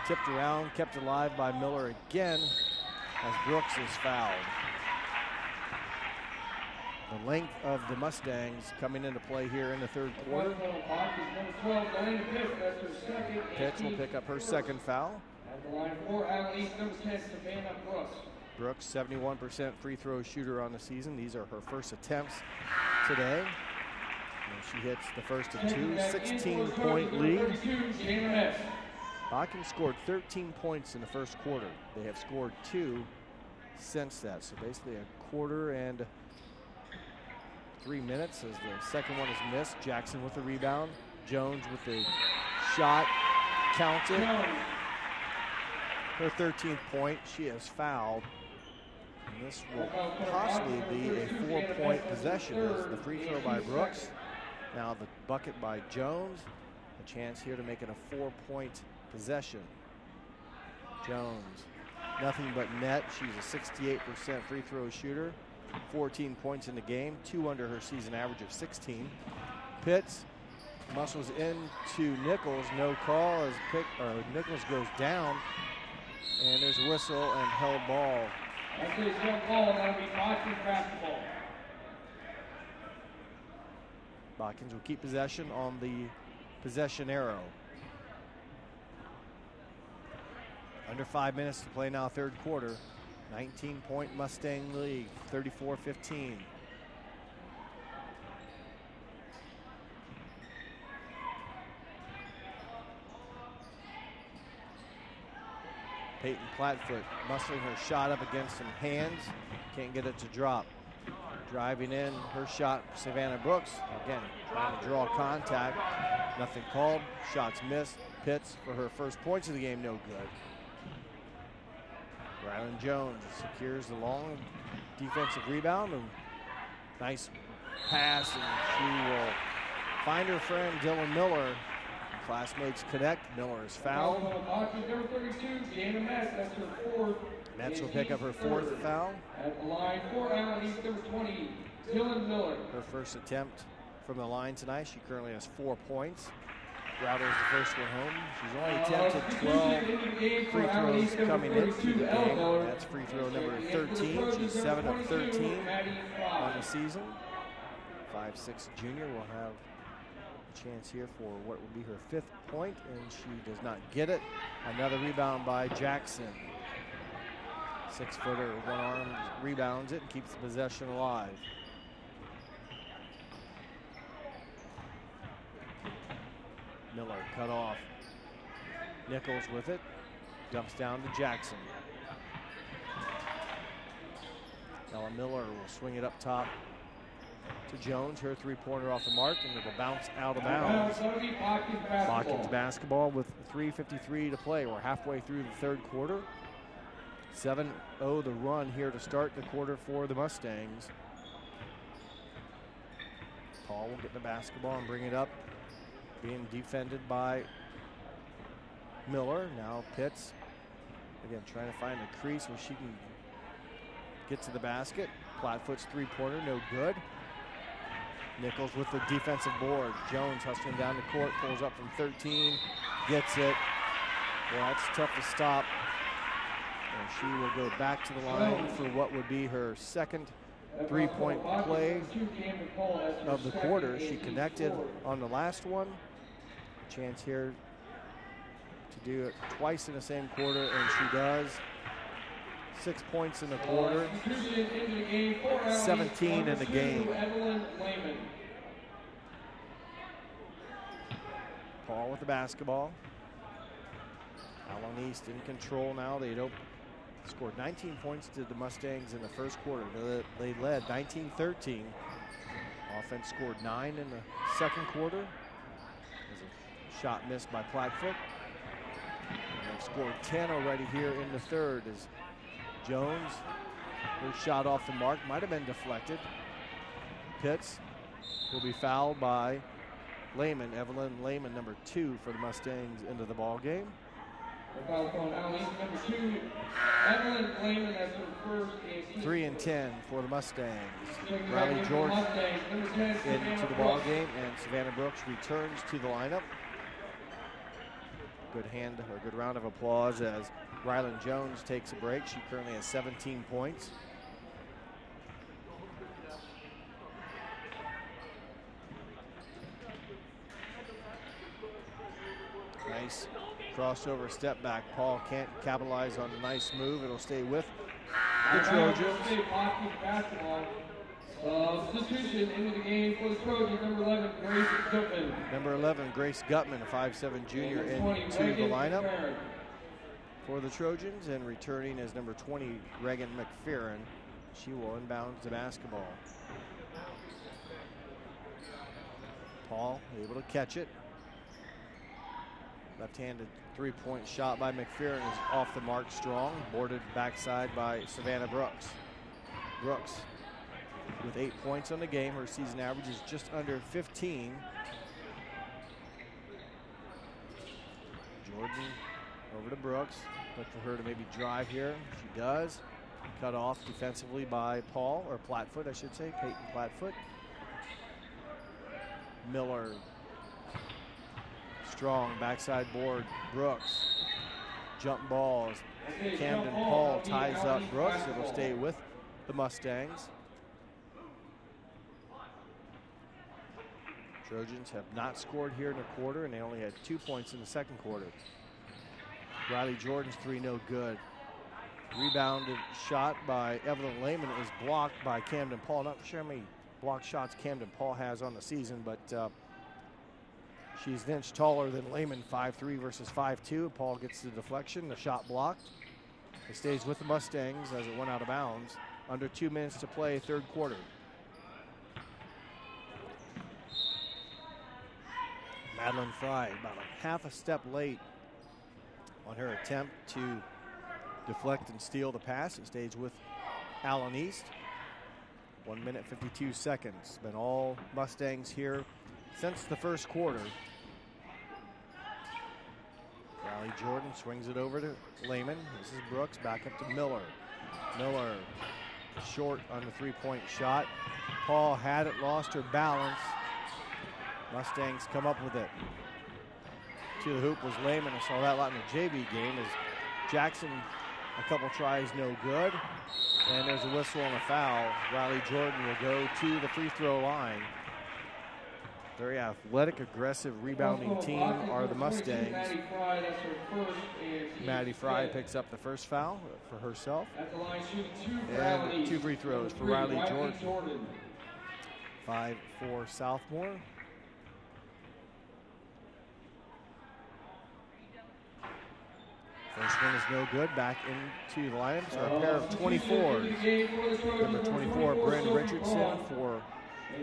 Tipped around, kept alive by Miller again as Brooks is fouled. The length of the Mustangs coming into play here in the 3rd quarter. Pitts will pick up her 2nd foul. At the line 4, Allen East, number 10, Savannah Brooks. Brooks, 71% free throw shooter on the season. These are her first attempts today. And she hits the first of 2, 16-point lead. Botkins scored 13 points in the 1st quarter. They have scored 2 since that. So basically a quarter and 3 minutes as the 2nd one is missed. Jackson with the rebound. Jones with the shot. Counted. Her 13th point. She is fouled. And this will possibly be a 4-point possession. As the free throw by Brooks. Now the bucket by Jones. A chance here to make it a 4-point possession. Jones, nothing but net. She's a 68% free throw shooter. 14 points in the game, 2 under her season average of 16. Pitts muscles into Nichols, no call as Nichols goes down, and there's a whistle and held ball. That's his held ball, that'll be Botkins basketball. Botkins will keep possession on the possession arrow. Under 5 minutes to play now, 3rd quarter. 19-point Mustang lead, 34-15. Peyton Plattfoot muscling her shot up against some hands. Can't get it to drop. Driving in her shot, Savannah Brooks. Again, trying to draw contact. Nothing called. Shots missed. Pitts for her first points of the game, no good. Rylan Jones secures the long defensive rebound. And nice pass, and she will find her friend Dylan Miller. Classmates connect. Miller is fouled. Metz will pick up her 4th foul. At the line 4, Allen East, number 20, Dylan Miller. Her first attempt from the line tonight. She currently has 4 points. Router is the first one home. She's only attempted 12 free throws coming into the game. That's free throw number 13. She's 7 of 13 on the season. 5'6" junior will have a chance here for what will be her 5th point, and she does not get it. Another rebound by Jackson. 6-footer, one-armed, rebounds it and keeps the possession alive. Miller cut off. Nichols with it. Dumps down to Jackson. Ella Miller will swing it up top to Jones. Her 3-pointer off the mark, and it'll bounce out of bounds. Botkins basketball with 3:53 to play. We're halfway through the 3rd quarter. 7-0 the run here to start the quarter for the Mustangs. Paul will get the basketball and bring it up. Being defended by Miller. Now Pitts, again, trying to find a crease where she can get to the basket. Flatfoot's three-pointer, no good. Nichols with the defensive board. Jones hustling down the court, pulls up from 13, gets it. Well, that's tough to stop. And she will go back to the line for what would be her second three-point play of the quarter. She connected on the last one. Chance here to do it twice in the same quarter, and she does. 6 points in the quarter, 17 in the game. Paul with the basketball. Allen East in control now. They scored 19 points to the Mustangs in the first quarter. They led 19-13. Offense scored 9 in the second quarter. There's a shot missed by Plattfoot. And they've scored 10 already here in the third as Jones, her shot off the mark, might have been deflected. Pitts will be fouled by Lehman, Evelyn Lehman, number 2 for the Mustangs into the ball game. Foul on Allen East, number 2, Evelyn Lehman, that's her first. 3 and 10 for the Mustangs. Riley Jordan into the ball game, and Savannah Brooks returns to the lineup. Good round of applause as Rylan Jones takes a break. She currently has 17 points. Nice crossover step back. Paul can't capitalize on the nice move. It'll stay with the Trojans. Substitution into the game for the Trojans, number 11, Grace Gutman. Number 11, Grace Gutman, a 5'7" junior, into the lineup for the Trojans, and returning is number 20, Reagan McFerrin. She will inbound the basketball. Paul able to catch it. Left-handed three-point shot by McFerrin is off the mark strong. Boarded backside by Savannah Brooks. Brooks with 8 points on the game. Her season average is just under 15. Jordan over to Brooks. Look for her to maybe drive here. She does. Cut off defensively by Paul, or Plattfoot, I should say, Peyton Plattfoot. Miller. Strong backside board. Brooks. Jump balls. Camden Paul ties up Brooks. It'll stay with the Mustangs. Trojans have not scored here in the quarter, and they only had 2 points in the second quarter. Riley Jordan's three no good. Rebounded shot by Evelyn Lehman is blocked by Camden Paul. Not sure how many block shots Camden Paul has on the season, but she's an inch taller than Lehman, 5'3" versus 5'2". Paul gets the deflection, the shot blocked. It stays with the Mustangs as it went out of bounds. Under 2 minutes to play, third quarter. Madeline Fry about a half a step late on her attempt to deflect and steal the pass. It stays with Allen East. 1 minute, 52 seconds. Been all Mustangs here since the first quarter. Riley Jordan swings it over to Lehman. This is Brooks, back up to Miller. Miller short on the three-point shot. Paul had it, lost her balance. Mustangs come up with it. To the hoop was Lehman. I saw that a lot in the JV game as Jackson, a couple tries, no good. And there's a whistle and a foul. Riley Jordan will go to the free throw line. Very athletic, aggressive, rebounding team are the Mustangs. Maddie Fry picks up the first foul for herself. And 2 free throws for Riley Jordan. 5'4" sophomore. First one is no good. Back into the lineup. So a pair of 24s. Number 24, Bryn Richardson for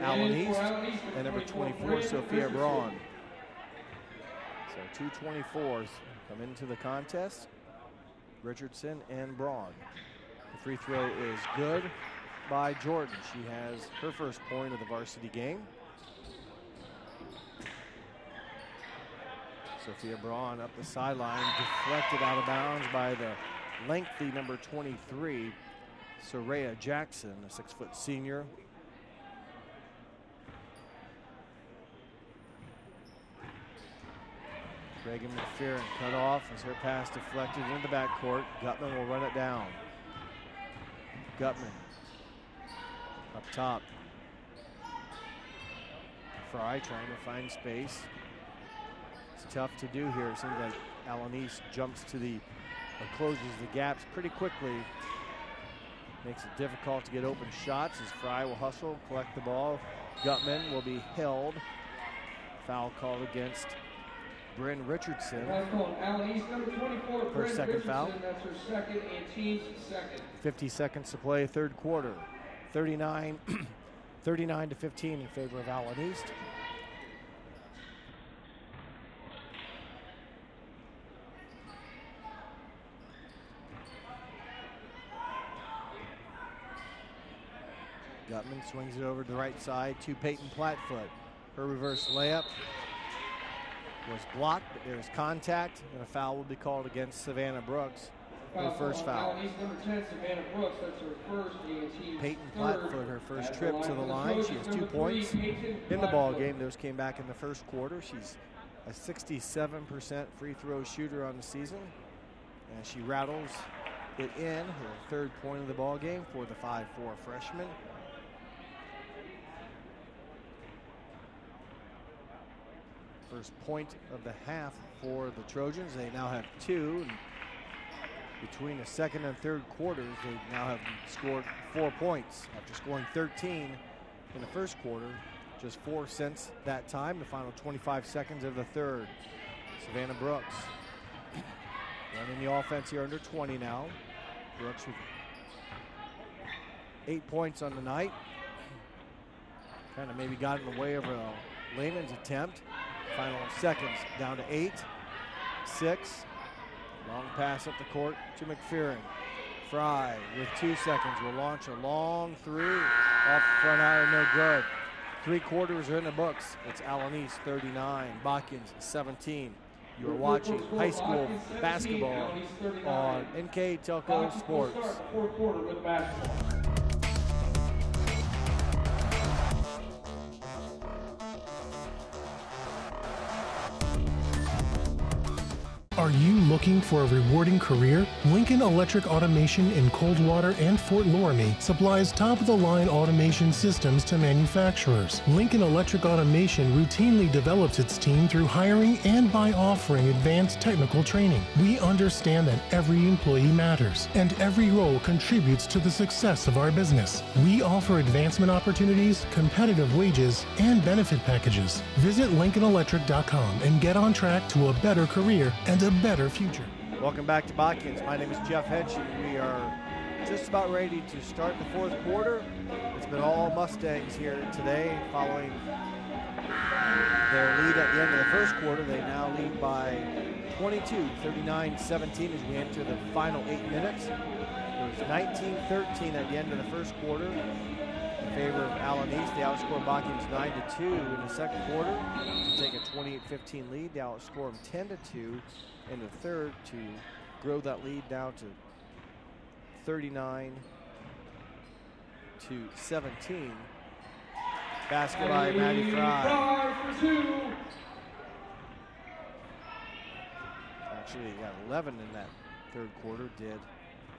Allen East. And number 24, Sophia Braun. So 2 24s come into the contest. Richardson and Braun. The free throw is good by Jordan. She has her first point of the varsity game. Sophia Braun up the sideline, deflected out of bounds by the lengthy number 23, Soraya Jackson, a 6-foot senior. Reagan McPherson cut off as her pass deflected into the backcourt. Gutman will run it down. Gutman up top. Fry trying to find space. It's tough to do here. It seems like Allen East jumps to the, or closes the gaps pretty quickly. Makes it difficult to get open shots as Fry will hustle, collect the ball. Gutman will be held. Foul called against Bryn Richardson. Allen East, number 24, her Bryn second Richardson. foul. That's her second and team's second. 50 seconds to play, third quarter. 39 to 15 in favor of Allen East. Gutman swings it over to the right side to Peyton Plattfoot. Her reverse layup was blocked, but there's contact, and a foul will be called against Savannah Brooks. Her first foul. Allen East, number 10, Savannah Brooks. That's her first and team's Peyton third. Plattfoot, her first trip to the line. She has 2 points in the ball game. Those came back in the first quarter. She's a 67% free throw shooter on the season, and she rattles it in, her third point of the ball game for the 5'4" freshman. First point of the half for the Trojans. They now have 2. And between the second and third quarters, they now have scored 4 points after scoring 13 in the first quarter. Just 4 since that time. The final 25 seconds of the third. Savannah Brooks running the offense here under 20 now. Brooks with 8 points on the night. Kind of maybe got in the way of Lehman's attempt. Final seconds down to 8, 6. Long pass up the court to McPherson. Fry with 2 seconds will launch a long three off the front iron, no good. 3 quarters are in the books. It's Allen East 39, Botkins 17. You are watching high school basketball on NK Telco Sports. Fourth quarter with basketball. Are you looking for a rewarding career? Lincoln Electric Automation in Coldwater and Fort Loramie supplies top-of-the-line automation systems to manufacturers. Lincoln Electric Automation routinely develops its team through hiring and by offering advanced technical training. We understand that every employee matters, and every role contributes to the success of our business. We offer advancement opportunities, competitive wages, and benefit packages. Visit LincolnElectric.com and get on track to a better career and a better future. Welcome back to Botkins. My name is Jeff Hedge. We are just about ready to start the fourth quarter. It's been all Mustangs here today following their lead at the end of the first quarter. They now lead by 22, 39-17 as we enter the final 8 minutes. It was 19-13 at the end of the first quarter in favor of Allen East. They outscored Botkins 9-2 in the second quarter to take a 28-15 lead. They outscored them 10-2 in the third to grow that lead down to 39-17. Basket by Maddie Fry. Actually, he got 11 in that third quarter. Did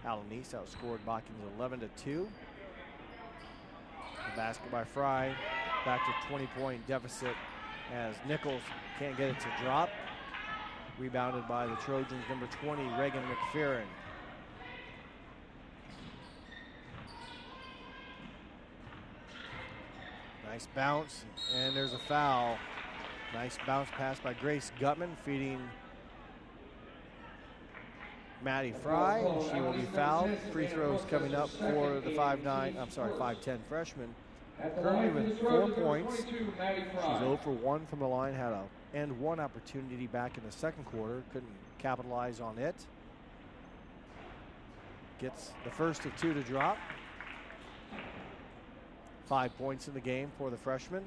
Allen East outscored Botkins 11-2. The basket by Fry. Back to 20-point deficit as Nichols can't get it to drop. Rebounded by the Trojans, number 20, Reagan McPherson. Nice bounce, and there's a foul. Nice bounce pass by Grace Gutman, feeding Maddie Fry. She will be fouled. Free throws coming up for the 5'10" freshman. Currently with 4 points. She's 0 for 1 from the line. Had a and 1 opportunity back in the second quarter. Couldn't capitalize on it. Gets the first of 2 to drop. 5 points in the game for the freshman.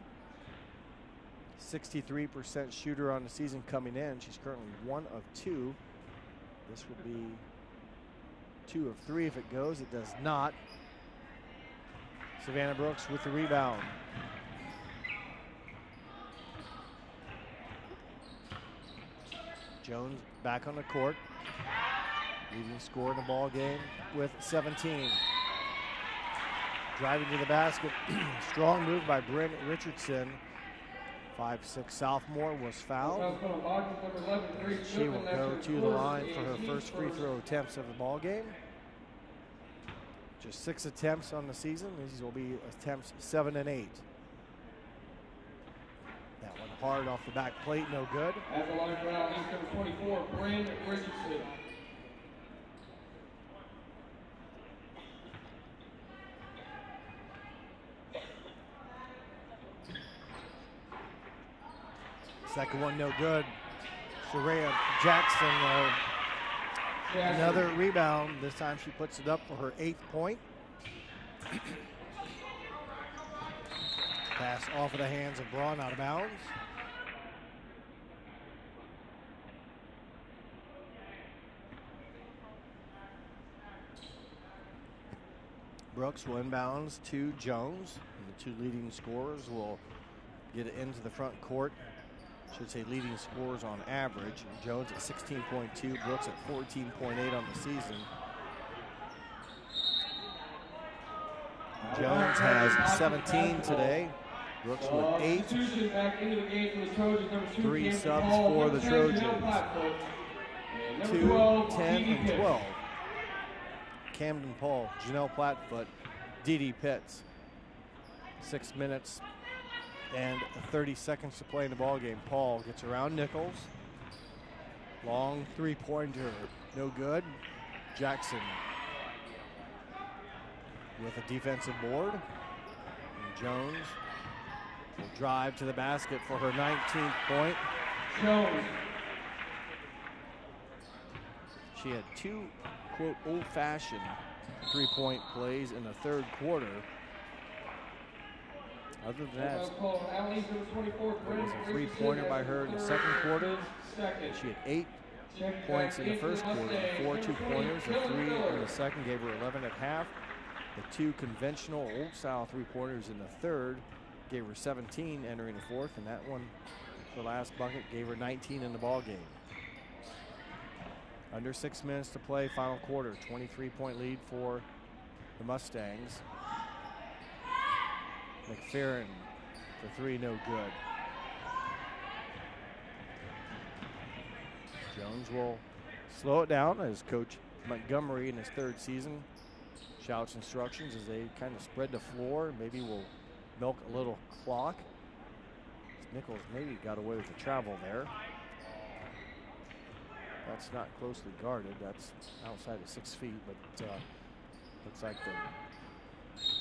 63% shooter on the season coming in. She's currently 1 of 2. This will be 2 of 3 if it goes. It does not. Savannah Brooks with the rebound. Jones back on the court. Leading scorer in the ball game with 17. Driving to the basket. Strong move by Bryn Richardson. 5'6" sophomore was fouled. She will go to the line for her first free throw attempts of the ball game. Just 6 attempts on the season. These will be attempts 7 and 8. That one hard off the back plate, no good. At the line for Allen East, number 24, Bryn Richardson. Second one, no good. Sheraya Jackson, another rebound. This time she puts it up for her 8th point. Pass off of the hands of Braun, out of bounds. Brooks will inbounds to Jones. And the 2 leading scorers will get it into the front court. Should say leading scorers on average. Jones at 16.2, Brooks at 14.8 on the season. Jones has 17 today. Brooks with 8. 3 subs for the Trojans. 2, 10, and 12. Camden Paul, Janelle Plattfoot, Dee Pitts. 6 minutes and 30 seconds to play in the ball game. Paul gets around Nichols. Long 3-pointer, no good. Jackson with a defensive board. And Jones will drive to the basket for her 19th point. Jones. She had 2, quote, old-fashioned 3-point plays in the 3rd quarter. Other than that, there was a 3-pointer by her in the 2nd quarter. She had 8 points in the 1st quarter, 4 2-pointers, a 3 in the 2nd, gave her 11 at half. The 2 conventional old-style 3-pointers in the 3rd gave her 17 entering the 4th, and that one, the last bucket, gave her 19 in the ball game. Under 6 minutes to play, final quarter, 23-point lead for the Mustangs. McFerrin for 3, no good. Jones will slow it down as Coach Montgomery in his 3rd season shouts instructions as they kind of spread the floor. Maybe we'll milk a little clock. Nichols maybe got away with the travel there. That's not closely guarded. That's outside of 6 feet, but looks like the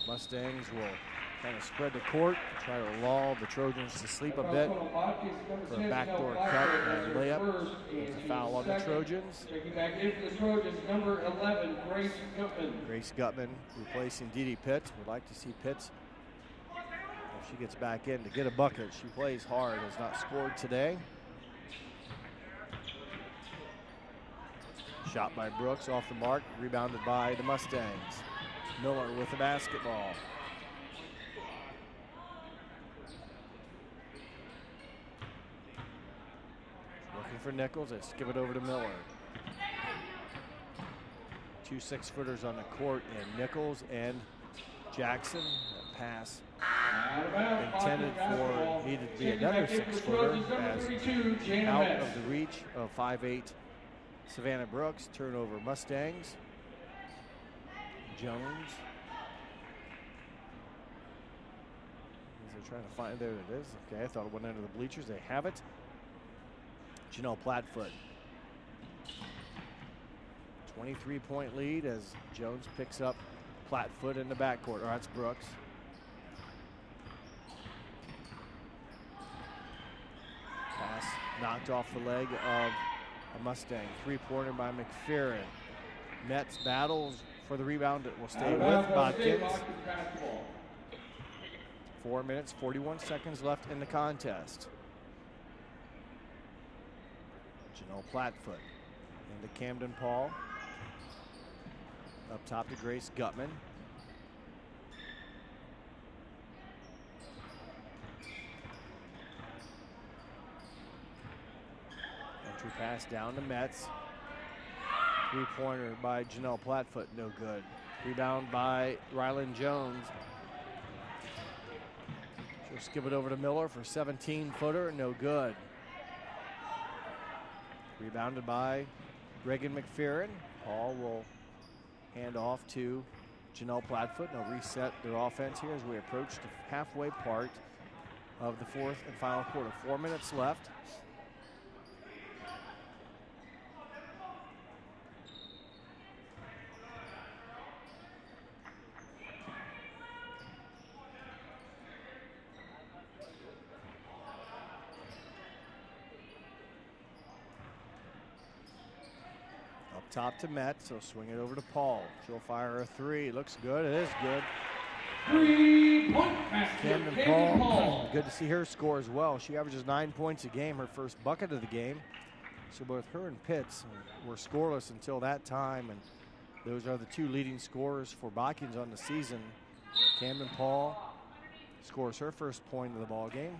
Mustangs will kind of spread the court, try to lull the Trojans to sleep a bit for a backdoor cut and layup. There's a foul on the Trojans. Checking back in for the Trojans, number 11, Grace Gutman. Grace Gutman replacing Dee Pitts. Would like to see Pitts, if she gets back in, to get a bucket. She plays hard, has not scored today. Shot by Brooks off the mark, rebounded by the Mustangs. Miller with the basketball. Looking for Nichols, they skip it over to Miller. 2 6-footers on the court, and Nichols and Jackson. That pass intended for, needed to be another 6-footer, as out of the reach of 5'8" Savannah Brooks. Turnover Mustangs. Jones. They're trying to find, there it is. Okay, I thought it went under the bleachers. They have it. Janelle Plattfoot. 23-point lead as Jones picks up Plattfoot in the backcourt. Or that's Brooks. Pass knocked off the leg of a Mustang. 3-pointer by McFerrin. Metz battles for the rebound. It will stay with Botkins. 4 minutes, 41 seconds left in the contest. Janelle Plattfoot into Camden Paul. Up top to Grace Gutman. Entry pass down to Metz. Three-pointer by Janelle Plattfoot, no good. Rebound by Rylan Jones. She'll skip it over to Miller for 17-footer, no good. Rebounded by Reagan McPherron. Paul will hand off to Janelle Plattfoot. They'll reset their offense here as we approach the halfway part of the fourth and final quarter. 4 minutes left. Top to Metz, so swing it over to Paul. She'll fire a three. Looks good. It is good. 3-point basket. Camden Paul. Good to see her score as well. She averages 9 points a game, her first bucket of the game. So both her and Pitts were scoreless until that time, and those are the two leading scorers for Botkins on the season. Camden Paul scores her first point of the ball game.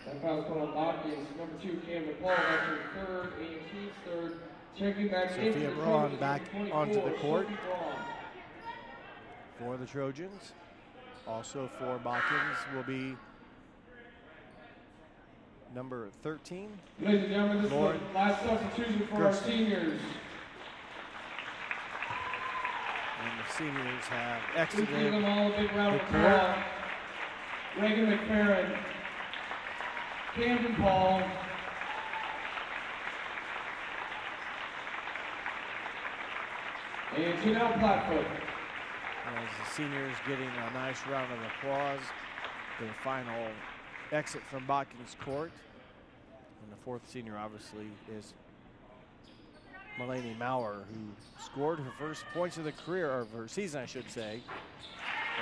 That foul's called on Botkins. Number 2, Camden Paul. That's her third, A&T's third. Checking back in. Sophia Braun back onto the court for the Trojans. Also for Botkins will be number 13. Ladies and gentlemen, this is the last substitution for our seniors. And the seniors have exited Please give them all a big round the of court. applause. Reagan McPherron, Camden Paul, and Janelle Plattfoot. As the seniors getting a nice round of applause. The final exit from Botkins court. And the fourth senior obviously is Mulaney Maurer, who scored her first points of the career, or of her season I should say,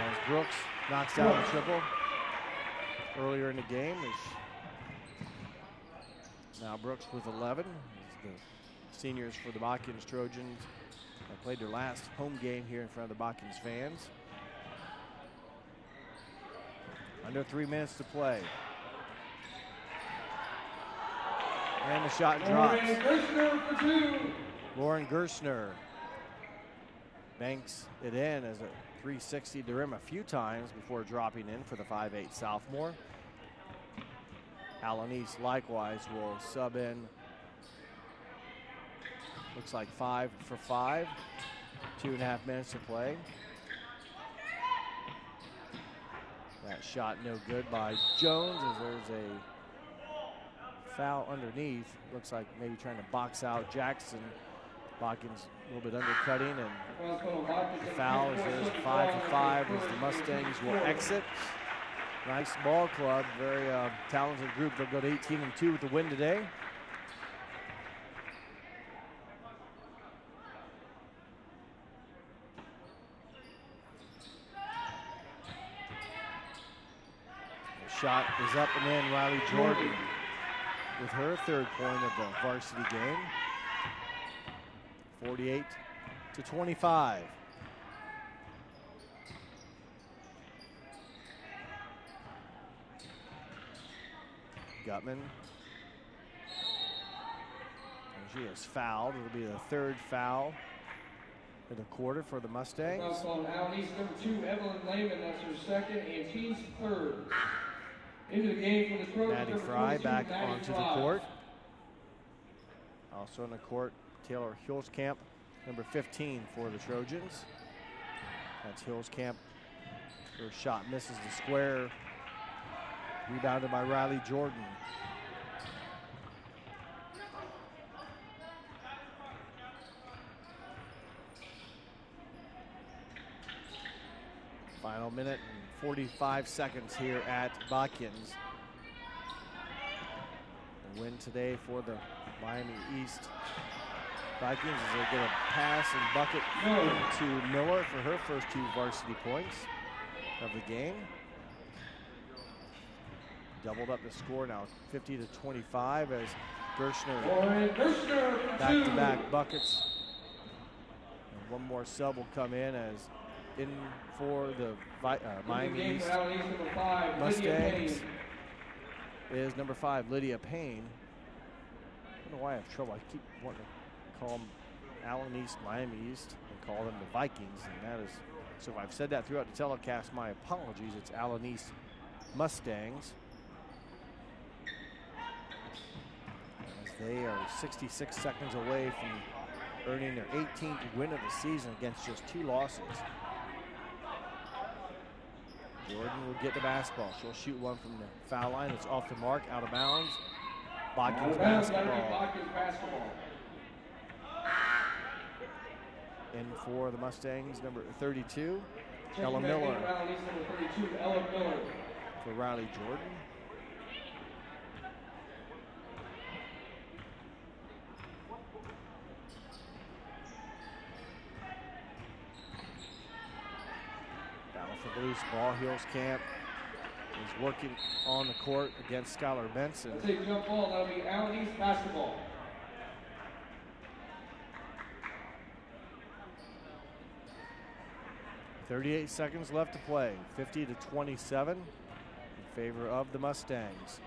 as Brooks knocks down a triple earlier in the game. Now Brooks with 11. The seniors for the Botkins Trojans have played their last home game here in front of the Botkins fans. Under 3 minutes to play. And the shot drops. Lauren Gerstner for 2. Lauren Gerstner banks it in as a 360 to rim a few times before dropping in for the 5'8" sophomore. Allen East likewise will sub in. Looks like 5 for 5. 2.5 minutes to play. That shot no good by Jones as there's a foul underneath. Looks like maybe trying to box out Jackson. Botkins a little bit undercutting, and the foul is there's 5 for 5 as the Mustangs will exit. Nice ball club, very talented group. They'll go to 18-2 with the win today. The shot is up and in. Riley Jordan with her third point of the varsity game. 48-25. Gutman. And she is fouled. It'll be the third foul in the quarter for the Mustangs. Foul's called Allen East, number 2, Evelyn Lehman. That's her second, and team's third. Into the game for the Trojans. Maddie Fry back onto the court. Also on the court, Taylor Hillscamp, number 15 for the Trojans. That's Hillscamp. Her shot misses the square. Rebounded by Riley Jordan. Final minute and 45 seconds here at Botkins. The win today for the Miami East Vikings as they get a pass and bucket to Miller for her first 2 varsity points of the game. doubled up the score now, 50-25 as Gershner Gershner back-to-back buckets. And one more sub will come in as in for the Miami East Mustangs is number 5, Lydia Payne. I don't know why I have trouble. I keep wanting to call them Allen East, Miami East, and call them the Vikings, and that is, so if I've said that throughout the telecast, my apologies. It's Allen East Mustangs. As they are 66 seconds away from earning their 18th win of the season against just 2 losses. Jordan will get the basketball. She'll shoot one from the foul line. It's off the mark, out of bounds. Botkins basketball. In for the Mustangs, number 32, Ella Miller. For Riley Jordan. Battle for loose ball. Hills Camp is working on the court against Skylar Benson. That's a jump ball. That'll be Allen East basketball. 38 seconds left to play. 50-27 in favor of the Mustangs.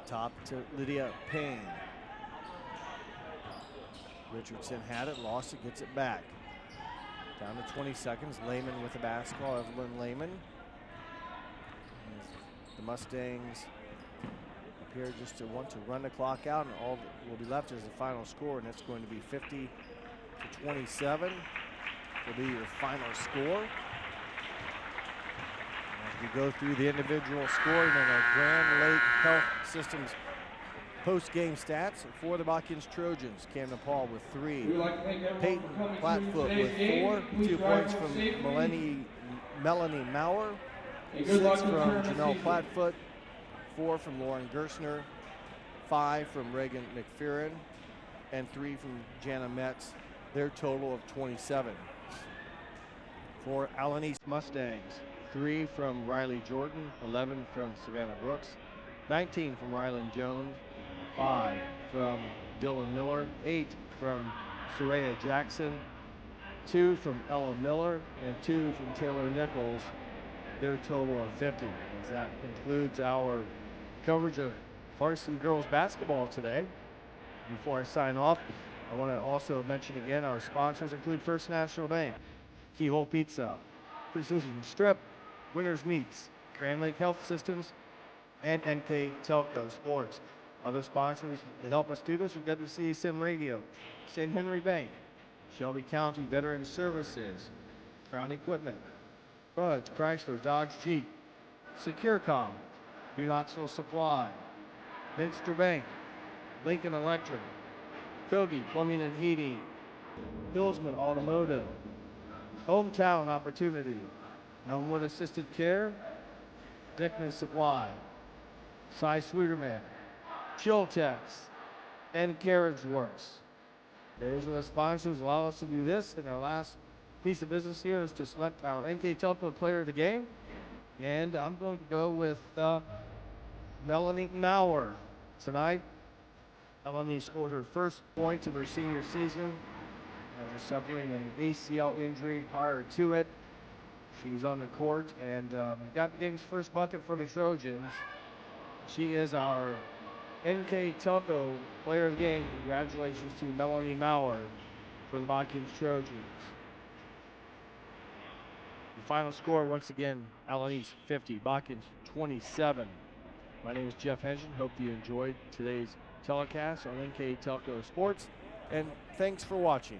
Top to Lydia Payne. Richardson had it, lost it, gets it back. Down to 20 seconds. Lehman with the basketball. Evelyn Lehman. The Mustangs appear just to want to run the clock out, and all that will be left is the final score, and it's going to be 50-27 will be your final score. As we go through the individual scoring and our Grand Lake Health Systems post-game stats for the Botkins Trojans. Camden Paul with 3. Peyton Flatfoot with 4. 2 points from Melanie Maurer. 6 from Janelle Flatfoot. 4 from Lauren Gershner. 5 from Reagan McFerrin. And 3 from Jana Metz. Their total of 27. For Allen East Mustangs, 3 from Riley Jordan. 11 from Savannah Brooks. 19 from Rylan Jones. 5 from Dylan Miller, 8 from Soraya Jackson, 2 from Ella Miller, and 2 from Taylor Nichols. Their total of 50. As that concludes our coverage of varsity girls basketball today. Before I sign off, I want to also mention again our sponsors include First National Bank, Keyhole Pizza, Precision Strip, Winners Meats, Grand Lake Health Systems, and NK Telco Sports. Other sponsors that help us do this are WCSM Radio, St. Henry Bank, Shelby County Veteran Services, Crown Equipment, Budge, Chrysler, Dodge, Jeep, SecureCom, New Knoxville Supply, Minster Bank, Lincoln Electric, Kogi Plumbing and Heating, Hillsman Automotive, Hometown Opportunity, Elmwood Assisted Care, Dickman Supply, Cy Sweeterman, Chiltex, and Carriage Works. Those are the sponsors who allow us to do this. And our last piece of business here is to select our NK Telco player of the game. And I'm going to go with Melanie Maurer tonight. Melanie scored her first points of her senior season after suffering an ACL injury prior to it. She's on the court and got the game's first bucket for the Trojans. She is our NK Telco player of the game. Congratulations to Melanie Maurer for the Botkins Trojans. The final score, once again, Allen East 50, Botkins 27. My name is Jeff Henson. Hope you enjoyed today's telecast on NK Telco Sports, and thanks for watching.